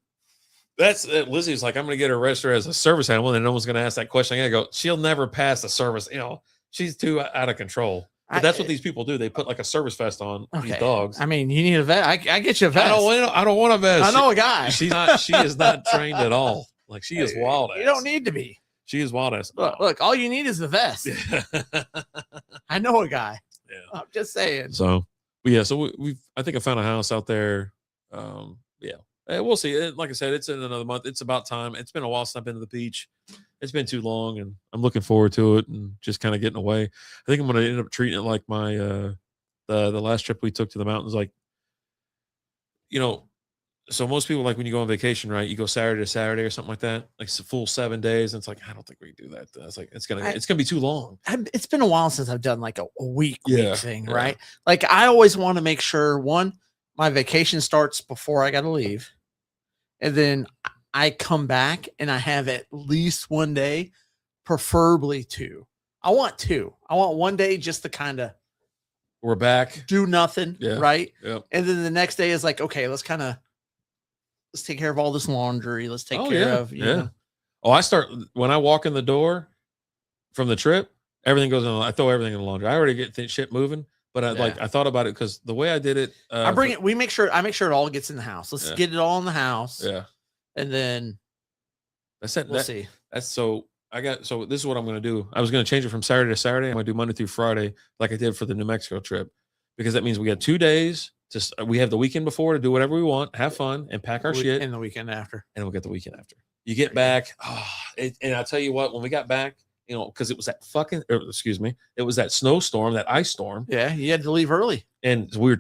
That's Lizzie's like, I'm going to get her registered as a service animal. And no one's going to ask that question. I go, she'll never pass the service. You know, she's too out of control. But that's what these people do. They put like a service vest on these dogs. I mean, you need a vest. I get you a vest. I don't want a vest. I know a guy. She is not trained at all. Like she is wild ass. You don't need to be. She is wild ass. Look, all you need is the vest. I know a guy. Yeah. I'm just saying. So, but yeah, so I think I found a house out there. We'll see. Like I said, it's in another month. It's about time. It's been a while since I've been to the beach. It's been too long, and I'm looking forward to it and just kind of getting away. I think I'm going to end up treating it like my the last trip we took to the mountains. Like, you know, so most people, like when you go on vacation, right? You go Saturday to Saturday or something like that, like it's a full 7 days. And it's like, I don't think we can do that. It's like, it's gonna be too long. It's been a while since I've done like a week thing, right? Like I always want to make sure my vacation starts before I got to leave. And then I come back and I have at least 1 day, preferably 2. I want 2. I want 1 day just to kind of, we're back, do nothing. Right. Yep. And then the next day is like, okay, let's take care of all this laundry. Let's take care of, you know. Oh, when I walk in the door from the trip, everything goes in. I throw everything in the laundry. I already get shit moving, but I thought about it because the way I did it, I make sure it all gets in the house. Let's get it all in the house. Yeah. And then we'll see. So this is what I'm going to do. I was going to change it from Saturday to Saturday. I'm going to do Monday through Friday, like I did for the New Mexico trip, because that means we got 2 days. We have the weekend before to do whatever we want, have fun, and pack our shit. And the weekend after. And we'll get the weekend after. You get back. And I'll tell you what, when we got back, you know, because it was that fucking, it was that snowstorm, that ice storm. Yeah, you had to leave early. And we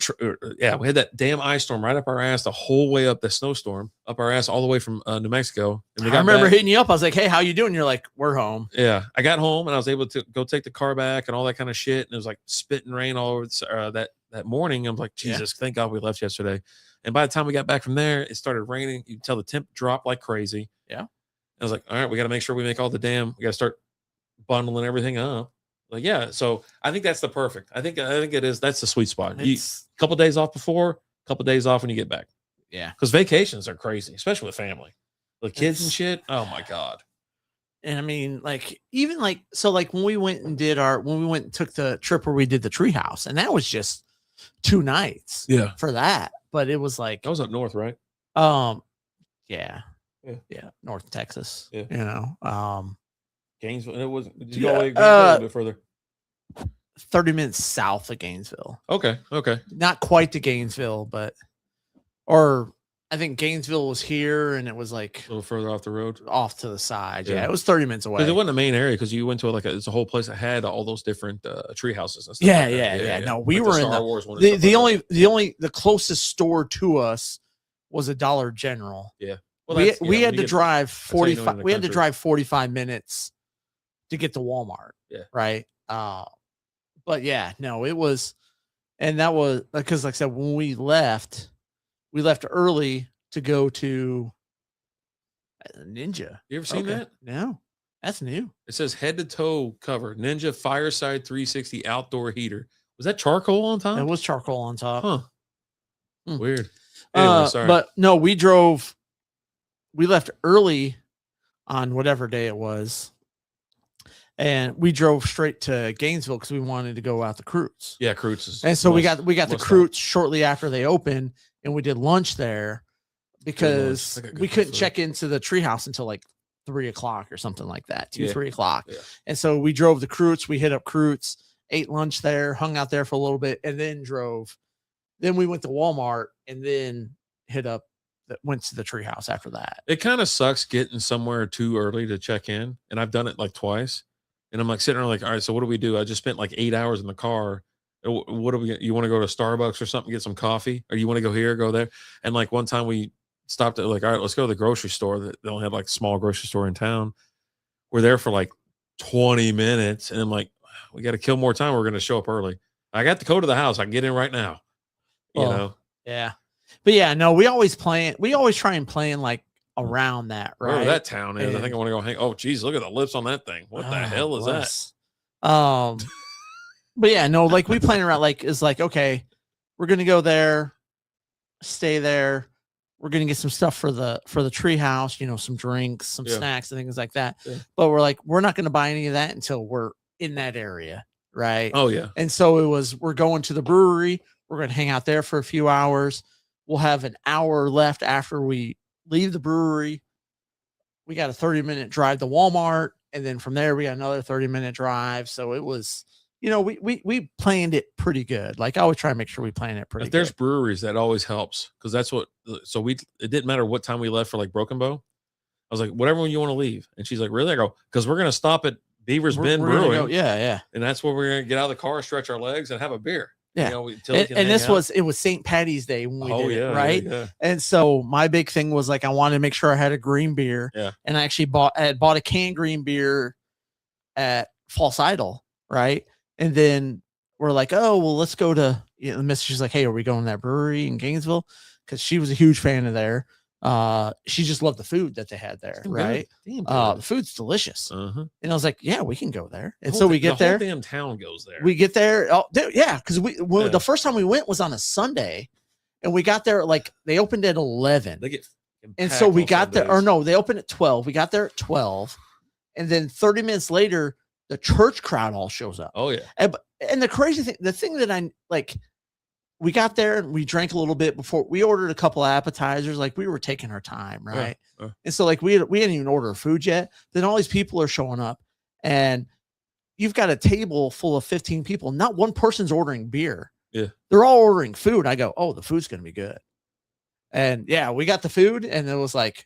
we had that damn ice storm right up our ass the whole way up the snowstorm, up our ass all the way from New Mexico. And I remember hitting you up. I was like, hey, how you doing? You're like, we're home. Yeah. I got home and I was able to go take the car back and all that kind of shit. And it was like spitting rain all over that morning. I was like, Jesus, thank God we left yesterday. And by the time we got back from there, it started raining. You can tell the temp dropped like crazy. Yeah. I was like, all right, we got to make sure we make all we got to start bundling everything up. Like, yeah. So I think that's the perfect. I think it is. That's the sweet spot. A couple days off before, a couple days off when you get back. Yeah. Because vacations are crazy, especially with family. The kids and shit. Oh my God. And I mean, like, even like, so like when we went and took the trip where we did the treehouse, and that was just 2 nights. Yeah. For that. But it was like, that was up north, right? Yeah. North Texas. Yeah. You know, Gainesville. It wasn't. Did you go away a little bit further? 30 minutes south of Gainesville. Okay. Not quite to Gainesville, but I think Gainesville was here, and it was like a little further off the road, off to the side. Yeah, it was 30 minutes away. Because it wasn't the main area. Because you went to it's a whole place that had all those different tree houses and stuff. Yeah. No, we were in Star Wars one. The closest store to us was a Dollar General. Yeah. Well, we had to drive 45. We had to drive 45 minutes to get to Walmart. Yeah. Right. But yeah, no, it was, and that was because, like I said, when we left early to go to Ninja. You ever seen that? No, that's new. It says head to toe cover Ninja Fireside 360 outdoor heater. Was that charcoal on top? It was charcoal on top. Huh. Weird. Anyway, sorry. But no, we left early on whatever day it was. And we drove straight to Gainesville because we wanted to go out the Croots. Yeah, Croots. And so we got the Croots shortly after they opened, and we did lunch there because we couldn't check into the treehouse until like 3 o'clock or something like that, 3 o'clock. Yeah. And so we drove the Croots. We hit up Croots, ate lunch there, hung out there for a little bit, and then drove. Then we went to Walmart and then went to the treehouse after that. It kind of sucks getting somewhere too early to check in, and I've done it like twice. And I'm like sitting there like, all right, so what do we do? I just spent like 8 hours in the car. What do we get? You want to go to Starbucks or something, get some coffee? Or you want to go here, go there? And like one time we stopped at like, all right, let's go to the grocery store. They only had like a small grocery store in town. We're there for like 20 minutes. And I'm like, we got to kill more time. We're going to show up early. I got the code of the house. I can get in right now. You know? Yeah. But yeah, no, we always try and plan like around that, right? Wherever that town is. I think I want to go hang. Oh, geez, look at the lips on that thing. What the hell is that? But yeah, no, like we plan around like is like, okay, we're gonna go there, stay there. We're gonna get some stuff for the tree house, you know, some drinks, some snacks and things like that. Yeah. But we're not gonna buy any of that until we're in that area, right? Oh yeah. And so we're going to the brewery. We're gonna hang out there for a few hours. We'll have an hour left after we leave the brewery. We got a 30-minute drive to Walmart, and then from there we got another 30-minute drive. So it was, you know, we planned it pretty good. Like I always try to make sure we plan it pretty good. If there's breweries, that always helps because that's what. So it didn't matter what time we left for like Broken Bow. I was like, whatever one you want to leave, and she's like, really? I go, because we're gonna stop at Beaver's Bend Brewing. Go, yeah, and that's where we're gonna get out of the car, stretch our legs, and have a beer. Yeah, you know, and this was St. Patty's Day when we did it, right? Yeah. And so my big thing was like I wanted to make sure I had a green beer. Yeah. And I actually bought a canned green beer at False Idol, right? And then we're like, oh well, let's go to the missus. She's like, hey, are we going to that brewery in Gainesville? Because she was a huge fan of there. She just loved the food that they had there, right? The food's delicious. And I was like, yeah, we can go there. And so we get there. The whole damn town goes there. We get there. Oh, dude, yeah, because the first time we went was on a Sunday, and we got there like they opened at 11. They get and so we got there, or no, they opened at 12. We got there at 12, and then 30 minutes later, the church crowd all shows up. Oh yeah. And the crazy thing, the thing that I like. We got there and we drank a little bit before we ordered a couple of appetizers. Like we were taking our time. Right. And so like we hadn't even ordered food yet. Then all these people are showing up and you've got a table full of 15 people. Not one person's ordering beer. Yeah. They're all ordering food. I go, oh, the food's going to be good. And yeah, we got the food and it was like,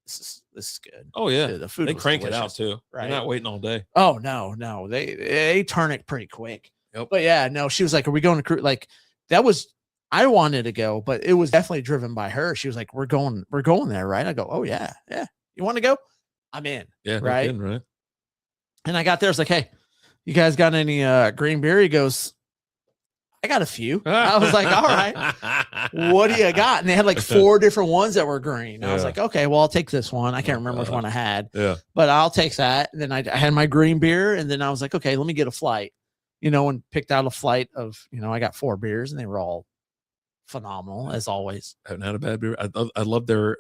this is good. Oh yeah, The food they was crank delicious, it out too. right? You're not waiting all day. Oh no, they turn it pretty quick. Yep. But yeah, no, she was like, "Are we going to cruise?" Like that was I wanted to go, but it was definitely driven by her. She was like, we're going there, right? I go, oh yeah. You want to go? I'm in. Yeah, right. No kidding, right. And I got there. I was like, hey, you guys got any green beer? He goes, I got a few. I was like, all right, what do you got? And they had like 4 different ones that were green. I was like, okay, well, I'll take this one. I can't remember which one I had. Yeah. But I'll take that. And then I had my green beer. And then I was like, okay, let me get a flight, and picked out a flight of, I got 4 beers and they were all phenomenal as always. I haven't had a bad beer. I love their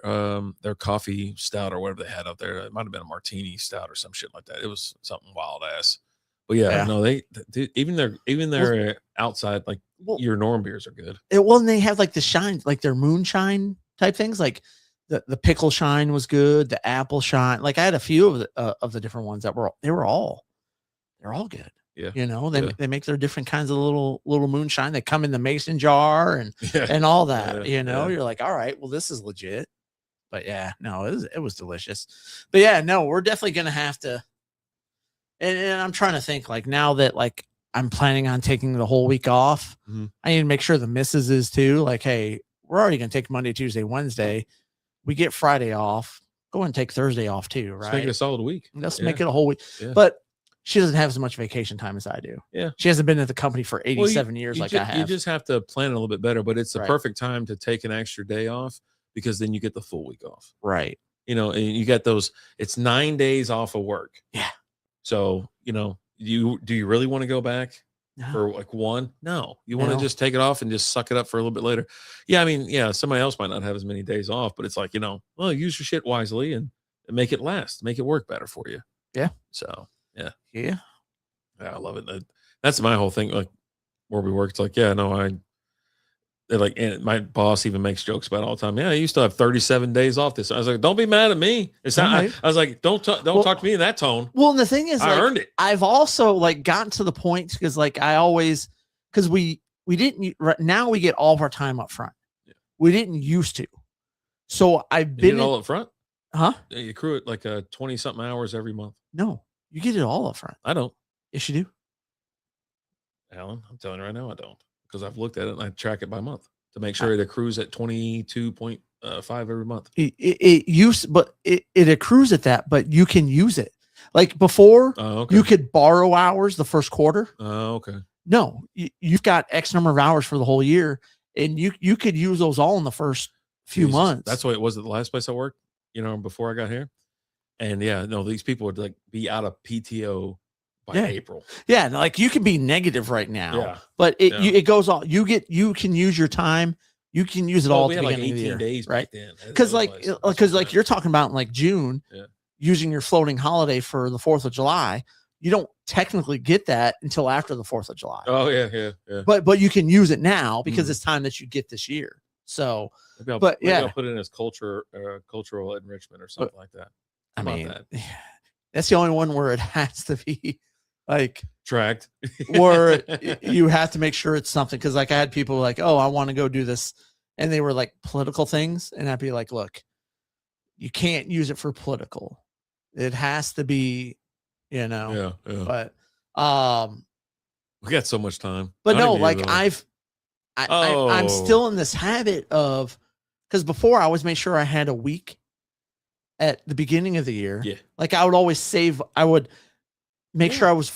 coffee stout or whatever they had up there. It might have been a martini stout or some shit like that. It was something wild ass. But yeah. No, they even their outside, like your norm beers are good. And they have like the shine, like their moonshine type things. Like the pickle shine was good. The apple shine. Like I had a few of the different ones that they're all good. Yeah. They make their different kinds of little moonshine. They come in the mason jar and all that, you're like, all right, well, this is legit. But yeah, no, it was delicious. But yeah, no, we're definitely going to have to. And I'm trying to think like now that like I'm planning on taking the whole week off. Mm-hmm. I need to make sure the missus is too. Like, hey, we're already going to take Monday, Tuesday, Wednesday. We get Friday off. Go and take Thursday off too, right? Let's make it a solid week. Let's make it a whole week. Yeah. But she doesn't have as much vacation time as I do. Yeah. She hasn't been at the company for 87 years like I have. You just have to plan it a little bit better, but it's the perfect time to take an extra day off because then you get the full week off. Right. And you get those, it's 9 days off of work. Yeah. So, do you really want to go back for like one? No, you want to just take it off and just suck it up for a little bit later. Yeah. I mean, yeah, somebody else might not have as many days off, but it's like, well, use your shit wisely and make it last, make it work better for you. Yeah. So, yeah, I love it. That's my whole thing. Like where we work, it's like, and my boss even makes jokes about it all the time. Yeah, you still have 37 days off this. I was like, don't be mad at me. It's not, I was like, don't talk to me in that tone. Well, and the thing is, I earned it. I've also like gotten to the point because like because we didn't now we get all of our time up front. Yeah. We didn't used to. So I've been all up front. Huh? You accrue it like 20 something hours every month. No, you get it all up front. I don't. Yes, you do. Alan, I'm telling you right now, I don't. Because I've looked at it and I track it by month to make sure it accrues at 22.5 every month. It accrues at that, but you can use it. Like before, you could borrow hours the first quarter. Oh, okay. No, you've got X number of hours for the whole year, and you could use those all in the first few months. That's what it was at the last place I worked, before I got here. And these people would like be out of PTO by April. Yeah, like you can be negative right now, but it goes all. You can use your time. You can use it all. We at the had beginning like 18 of the year, days right? Then. Because like you're talking about in like June, using your floating holiday for the 4th of July. You don't technically get that until after the 4th of July. Oh yeah. But you can use it now because it's time that you get this year. So, I'll put it in as cultural enrichment or something like that. I mean, that's the only one where it has to be like tracked, or you have to make sure it's something. Cause like I had people like, oh, I want to go do this. And they were like political things. And I'd be like, look, you can't use it for political. It has to be, Yeah. But, we got so much time. But no, like I'm still in this habit of, cause before I always made sure I had a week at the beginning of the year. Yeah. Like I would always save, I would make sure I was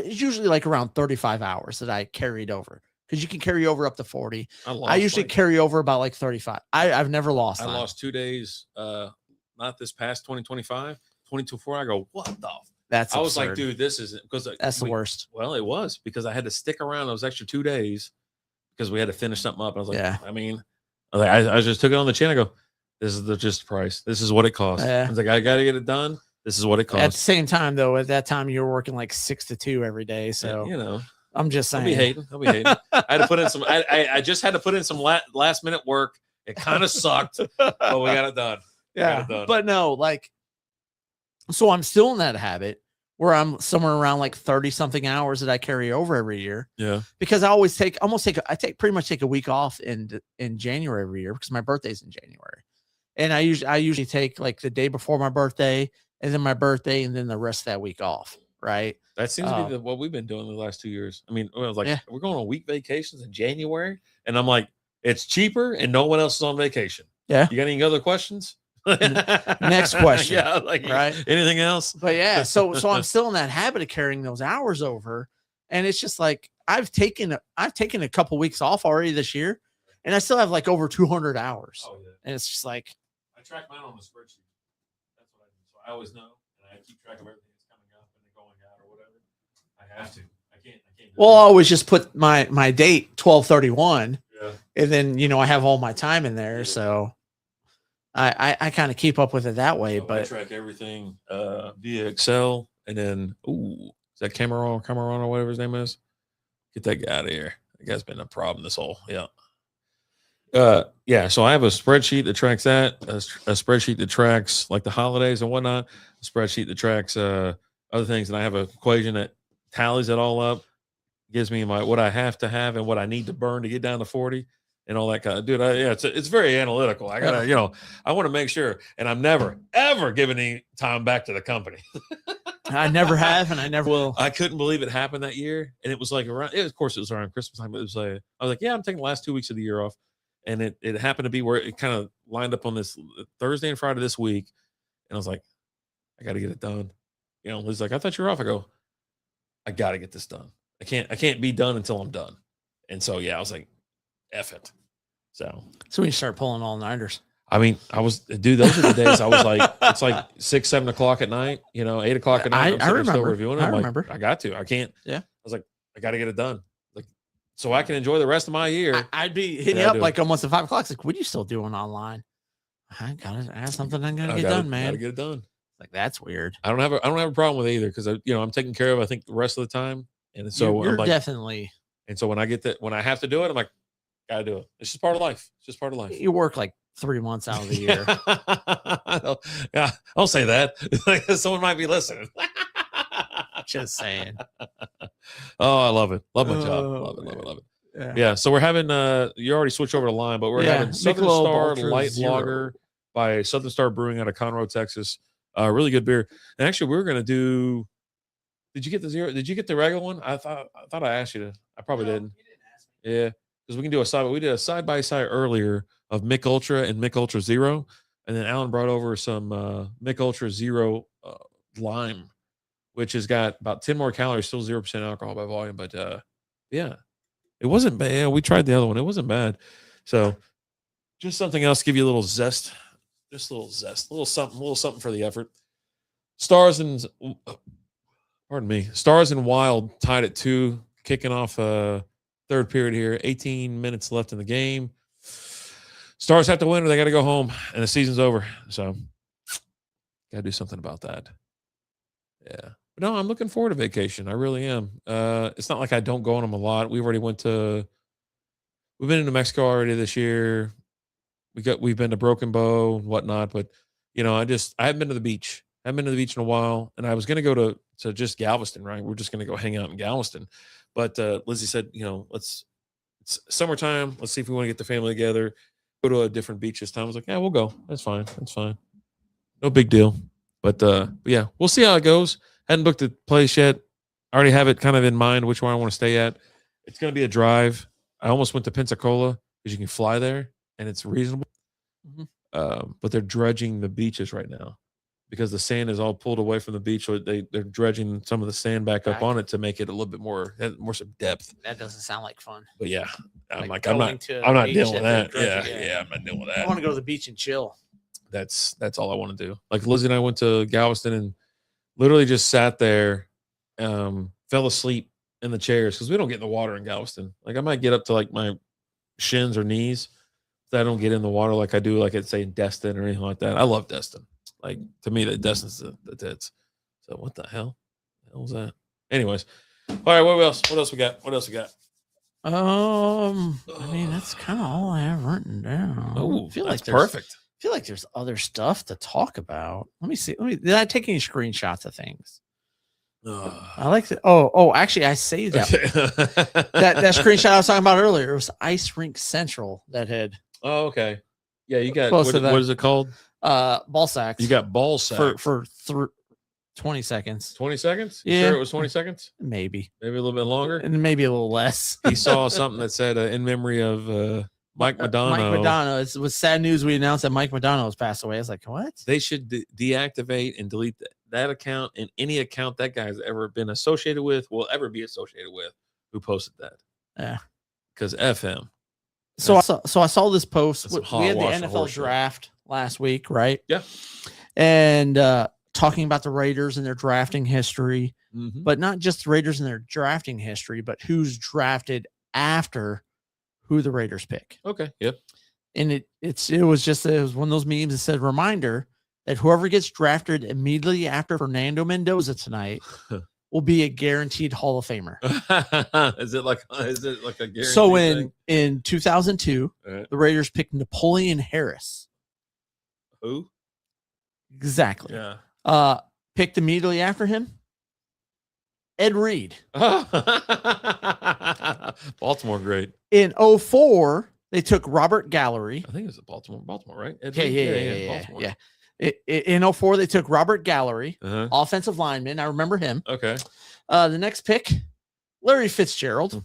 usually like around 35 hours that I carried over. Cause you can carry over up to 40. I usually carry over about like 35. I've never lost. I lost 2 days. Not this past 2025, 2024. I go, what the? That's I was absurd. like, dude, this isn't because that's the worst. Well, it was because I had to stick around those extra 2 days because we had to finish something up. And I was like, I mean, I just took it on the chin. I go, this is just the price. This is what it costs. I was like, I got to get it done. This is what it costs. At the same time, though, at that time you were working like 6 to 2 every day. So I'm just saying. I'll be hating. I had to put in some. I just had to put in some last minute work. It kind of sucked, but we got it done. But no, like, so I'm still in that habit where I'm somewhere around like 30 something hours that I carry over every year. Yeah. Because I pretty much take a week off in January every year because my birthday's in January. And I usually take like the day before my birthday, and then my birthday, and then the rest of that week off. Right. That seems to be what we've been doing the last 2 years. I mean, I was like, we're going on week vacations in January, and I'm like, it's cheaper, and no one else is on vacation. Yeah. You got any other questions? Next question. Yeah, like right. Anything else? But yeah, so I'm still in that habit of carrying those hours over, and it's just like I've taken a couple weeks off already this year, and I still have like over 200 hours. Oh yeah. And it's just like I track mine on the spreadsheet. That's what I do. So I always know, and I keep track of everything that's coming up and going out or whatever. I have to. I can't. Well, I always just put my date 12/31. Yeah. And then I have all my time in there, so I kind of keep up with it that way. But I track everything via Excel, and then is that Cameron or whatever his name is? Get that guy out of here. That guy's been a problem this whole yeah. So I have a spreadsheet that tracks that, a spreadsheet that tracks like the holidays and whatnot, a spreadsheet that tracks other things, and I have an equation that tallies it all up, gives me what I have to have and what I need to burn to get down to 40 and all that kind of dude. It's very analytical. I gotta, I want to make sure, and I'm never ever giving any time back to the company. I never have, and I never will. I couldn't believe it happened that year, and it was like of course it was around Christmas time. But it was like I was like, yeah, I'm taking the last 2 weeks of the year off, and it happened to be where it kind of lined up on this Thursday and Friday this week, and I was like, I got to get it done. He's like, I thought you were off. I go, I got to get this done. I can't be done until I'm done. And so, yeah, I was like, F it. So when you start pulling all-nighters. I mean, those are the days I was like, it's like 6, 7 o'clock at night, 8 o'clock at night. I remember. Reviewing it. I remember. I got to, I can't. Yeah. I was like, I got to get it done. Like, so I can enjoy the rest of my year. I'd be hitting you up like almost at 5 o'clock. It's like, what are you still doing online? I have something I'm going to get done, man. Got to get it done. Like, that's weird. I don't have a problem with it either. Cause I'm taking care of, I think, the rest of the time. And so you're I'm like, definitely. And so when I have to do it, I'm like, gotta do it. It's just part of life. It's just part of life. You work like 3 months out of the year. Yeah, I'll say that. Someone might be listening. Just saying. Oh, I love it. Love my job. Love it. Yeah. So we're having you already switched over to Lime, but we're having Southern Star Light Lager by Southern Star Brewing out of Conroe, Texas. Really good beer. And actually, we were gonna do. Did you get the zero? Did you get the regular one? I thought I asked you to. I probably didn't. You didn't ask me. Yeah, because we can do a side. We did a side by side earlier of Mick Ultra and Mick Ultra Zero, and then Alan brought over some Mick Ultra Zero Lime, which has got about 10 more calories, still 0% alcohol by volume. But yeah, it wasn't bad. Yeah, we tried the other one. It wasn't bad. So just something else to give you a little zest. Just a little zest, a little something for the effort. Stars and Wild tied at 2, kicking off third period here. 18 minutes left in the game. Stars have to win or they got to go home, and the season's over. So got to do something about that. Yeah. But no, I'm looking forward to vacation. I really am. It's not like I don't go on them a lot. We've been into Mexico already this year. We've been to Broken Bow and whatnot, but I haven't been to the beach. I haven't been to the beach in a while, and I was going to go to just Galveston, right? We're just going to go hang out in Galveston. But Lizzie said, it's summertime. Let's see if we want to get the family together, go to a different beach this time. I was like, yeah, we'll go. That's fine. No big deal. But yeah, we'll see how it goes. Hadn't booked the place yet. I already have it kind of in mind which one I want to stay at. It's going to be a drive. I almost went to Pensacola because you can fly there and it's reasonable. Mm-hmm. But they're dredging the beaches right now because the sand is all pulled away from the beach. So they're dredging some of the sand back up on it to make it a little bit more some depth. That doesn't sound like fun. But yeah, I'm not dealing with that. Yeah, I'm not dealing with that. I want to go to the beach and chill. That's all I want to do. Like Lizzie and I went to Galveston and literally just sat there, fell asleep in the chairs because we don't get in the water in Galveston. Like I might get up to like my shins or knees. I don't get in the water like I do, like say in Destin or anything like that. I love Destin. Like to me, that Destin's the tits. So what the hell? The hell was that? Anyways, all right. What else we got? I mean, that's kind of all I have written down. Oh, I feel that's like perfect. I feel like there's other stuff to talk about. Let me see. Did I take any screenshots of things? I like it. Oh, actually, I saved that. that screenshot I was talking about earlier. It was Ice Rink Central that had. Oh, okay. Yeah, you got Close to that. what is it called? Ball sacks. You got ball sack for 20 seconds. 20 seconds? You Yeah. sure it was 20 seconds? Maybe a little bit longer. And maybe a little less. He saw something that said in memory of Mike Madonna. Mike Madonna. It was sad news. We announced that Mike Madonna was passed away. I was like, what? They should deactivate and delete that account and any account that guy's ever been associated with, will ever be associated with, who posted that. Yeah. Because F him. So I saw this post. We had the NFL draft last week, right? Yeah. And talking about the Raiders and their drafting history, but not just the Raiders and their drafting history, but who's drafted after who the Raiders pick. Okay. Yep. And it was one of those memes that said, reminder that whoever gets drafted immediately after Fernando Mendoza tonight will be a guaranteed Hall of Famer. Is it like a guarantee? So thing? in 2002, the Raiders picked Napoleon Harris. Who? Exactly. Yeah. Picked immediately after him, Ed Reed. Baltimore, great. In 2004, they took Robert Gallery. I think it was Baltimore, right? Yeah. In 2004, they took Robert Gallery, offensive lineman. I remember him. Okay. The next pick, Larry Fitzgerald.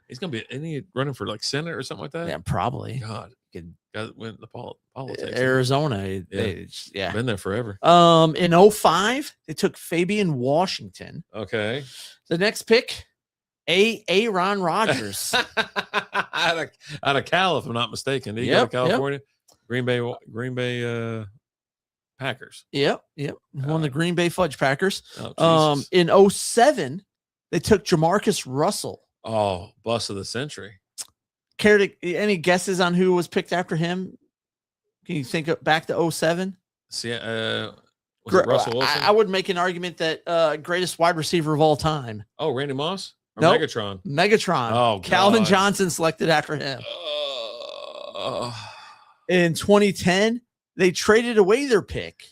He's gonna be. Isn't he running for like Senate or something like that? Yeah, probably. God, went the politics. Arizona. Been there forever. In 2005, they took Fabian Washington. Okay. The next pick, Aaron Rodgers. out of Cal, if I'm not mistaken. Did he go to California? Green Bay Packers. Yep. One of the Green Bay Fudge Packers. Oh, in 2007, they took Jamarcus Russell. Oh, bust of the century. Any guesses on who was picked after him? Can you think back to 2007? See, Russell Wilson? I would make an argument that greatest wide receiver of all time. Oh, Randy Moss? Or nope. Megatron. Oh, Calvin Johnson selected after him. In 2010, they traded away their pick,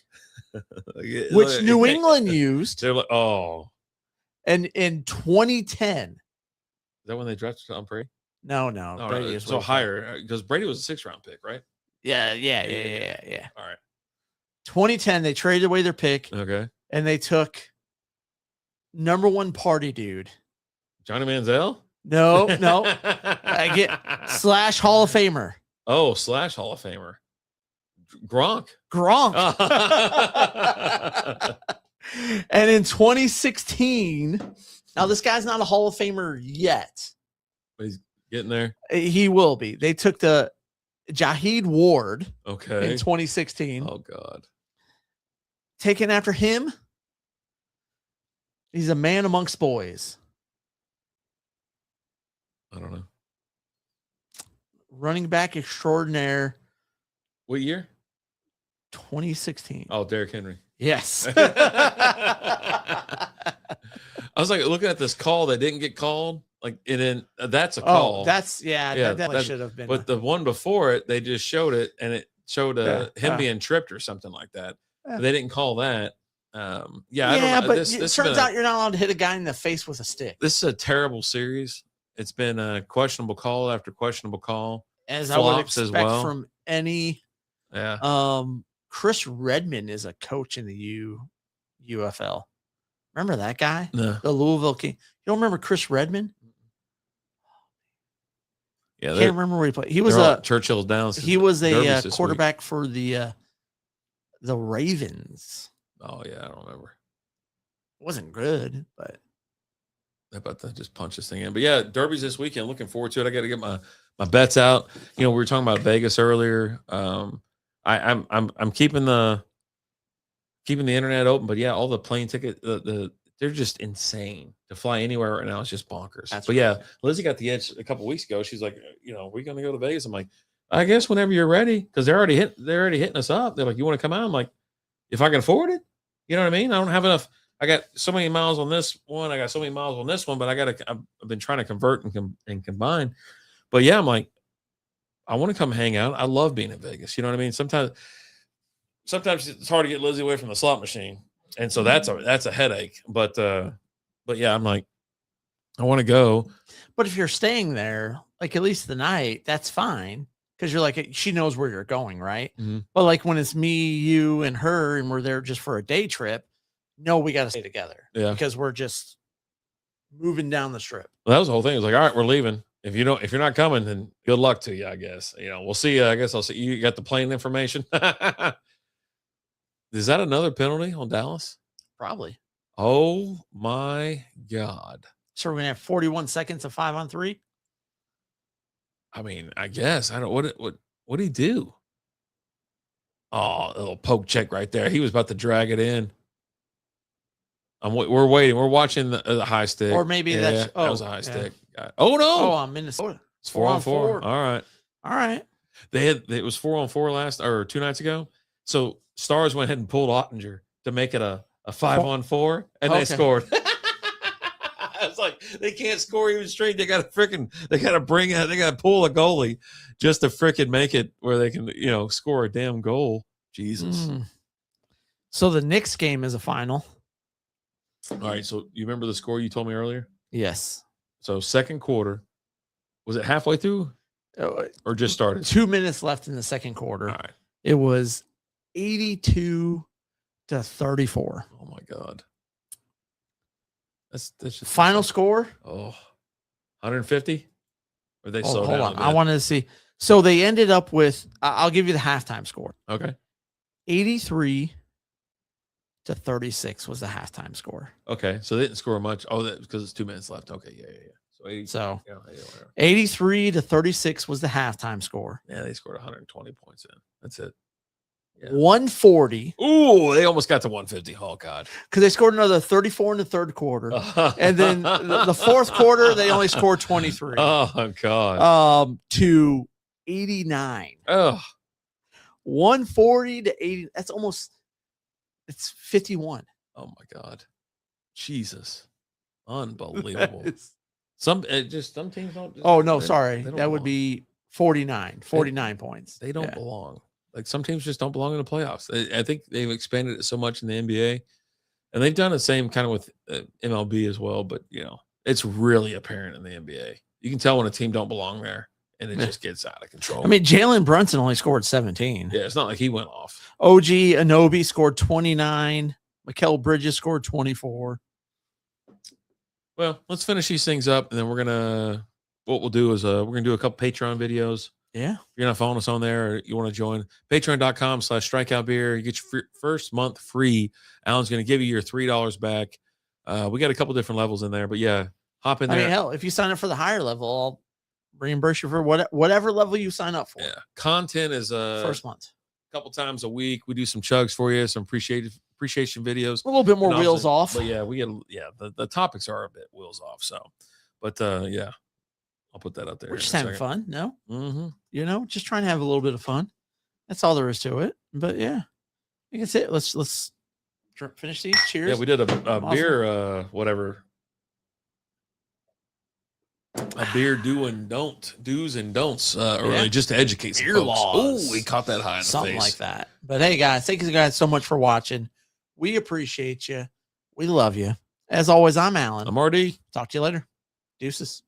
which New England used. They're like, oh. And in 2010. Is that when they drafted Tom Brady? No. Brady is so higher because Brady was a 6th round pick, right? Yeah. All right. 2010, they traded away their pick. Okay. And they took number 1 party dude. Johnny Manziel? No. I get / Hall of Famer. Oh, / Hall of Famer. Gronk. And in 2016, now this guy's not a Hall of Famer yet. But he's getting there. He will be. They took the Jaheed Ward. Okay. In 2016. Oh God. Taken after him. He's a man amongst boys. I don't know. Running back extraordinaire. What year? 2016. Oh, Derrick Henry. Yes. I was like looking at this call that didn't get called. Like, and then that's a call. That should have been. But the one before it, they just showed it, and it showed him being tripped or something like that. But they didn't call that. I don't know. But it turns out you're not allowed to hit a guy in the face with a stick. This is a terrible series. It's been a questionable call after questionable call. As I would expect from any. Yeah. Chris Redmond is a coach in the UFL. Remember that guy? No. The Louisville King. You don't remember Chris Redmond? Yeah, can't remember where he played. He was Churchill's Downs. He was a quarterback for the Ravens. Oh yeah, I don't remember. It wasn't good, but how about that? Just punch this thing in. But yeah, Derby's this weekend. Looking forward to it. I got to get my bets out. You know, we were talking about Vegas earlier. I'm keeping the internet open, but yeah, all the plane ticket, they're just insane to fly anywhere right now. It's just bonkers. Yeah, Lizzie got the edge a couple weeks ago. She's like, we're going to go to Vegas. I'm like, I guess whenever you're ready, because they're already hitting us up. They're like, you want to come out? I'm like, if I can afford it, you know what I mean? I don't have enough. I got so many miles on this one. I got so many miles on this one, but I've been trying to convert and combine. But yeah, I'm like, I want to come hang out. I love being in Vegas. You know what I mean? Sometimes it's hard to get Lizzie away from the slot machine. And so that's a headache. But yeah, I'm like, I want to go. But if you're staying there, like at least the night, that's fine. because you're like, she knows where you're going, right? Mhm. But like when it's me, you, and her, and we're there just for a day trip, no, we got to stay together. Yeah. Because we're just moving down the strip. Well, that was the whole thing. It was like, all right, we're leaving. If you're not coming, then good luck to you, I guess. We'll see you. I guess I'll see you. Got the plane information. Is that another penalty on Dallas? Probably. Oh my God. So we're gonna have 41 seconds of 5-on-3. I mean, I guess. I don't what did he do? Oh, a little poke check right there. He was about to drag it in. We're waiting. We're watching the high stick. Or maybe that was a high stick. Oh no. Oh, I'm Minnesota. It's 4-on-4. All right. All right. It was 4-on-4 2 nights ago. So Stars went ahead and pulled Ottinger to make it a 5-on-4, and they scored. It's like they can't score even straight. They got to pull a goalie just to freaking make it where they can, score a damn goal. Jesus. So the Knicks game is a final. All right. So you remember the score you told me earlier? Yes. So second quarter, was it halfway through or just started? 2 minutes left in the second quarter. All right. It was 82-34. Oh my God. That's just Final score. 150. Or they slowed hold down. on. I wanted to see. So they ended up with. I'll give you the halftime score. Okay. 83-36 was the halftime score. Okay, so they didn't score much. Oh, that because it's 2 minutes left. Okay, yeah. So 83-36 was the halftime score. Yeah, they scored 120 points in. That's it. Yeah. 140. Ooh, they almost got to 150. Oh God, because they scored another 34 in the third quarter, and then the fourth quarter they only scored 23. Oh God. To 89. Oh, 140 to 80. That's almost. It's 51. Oh my God, Jesus, unbelievable. Some teams don't. Oh no, sorry, that would be 49 points. They don't belong. Like some teams just don't belong in the playoffs. I think they've expanded it so much in the NBA, and they've done the same kind of with MLB as well. But it's really apparent in the NBA. You can tell when a team don't belong there, and it just gets out of control. I mean, Jalen Brunson only scored 17. Yeah, it's not like he went off. OG Anunoby scored 29. Mikal Bridges scored 24. Well, let's finish these things up, and then what we'll do is we're gonna do a couple Patreon videos. Yeah. If you're not following us on there or you want to join, patreon.com/strikeoutbeer. You get your first month free. Alan's going to give you your $3 back. We got a couple different levels in there, but yeah, hop in there. I mean, hell, if you sign up for the higher level, I'll reimburse you for whatever level you sign up for. Yeah. Content is first month. A couple times a week. We do some chugs for you, some appreciation videos. A little bit more wheels off. But yeah, the topics are a bit wheels off. So, but yeah. I'll put that up there. We're just having fun. No, mm-hmm. Just trying to have a little bit of fun. That's all there is to it. But yeah, I think that's it. Let's finish these. Cheers. Yeah, we did a beer, whatever. A beer do's and don'ts early just to educate some beer laws. Oh, we caught that high in something the face. like that. But hey, guys, thank you guys so much for watching. We appreciate you. We love you. As always, I'm Alan. I'm RD. Talk to you later. Deuces.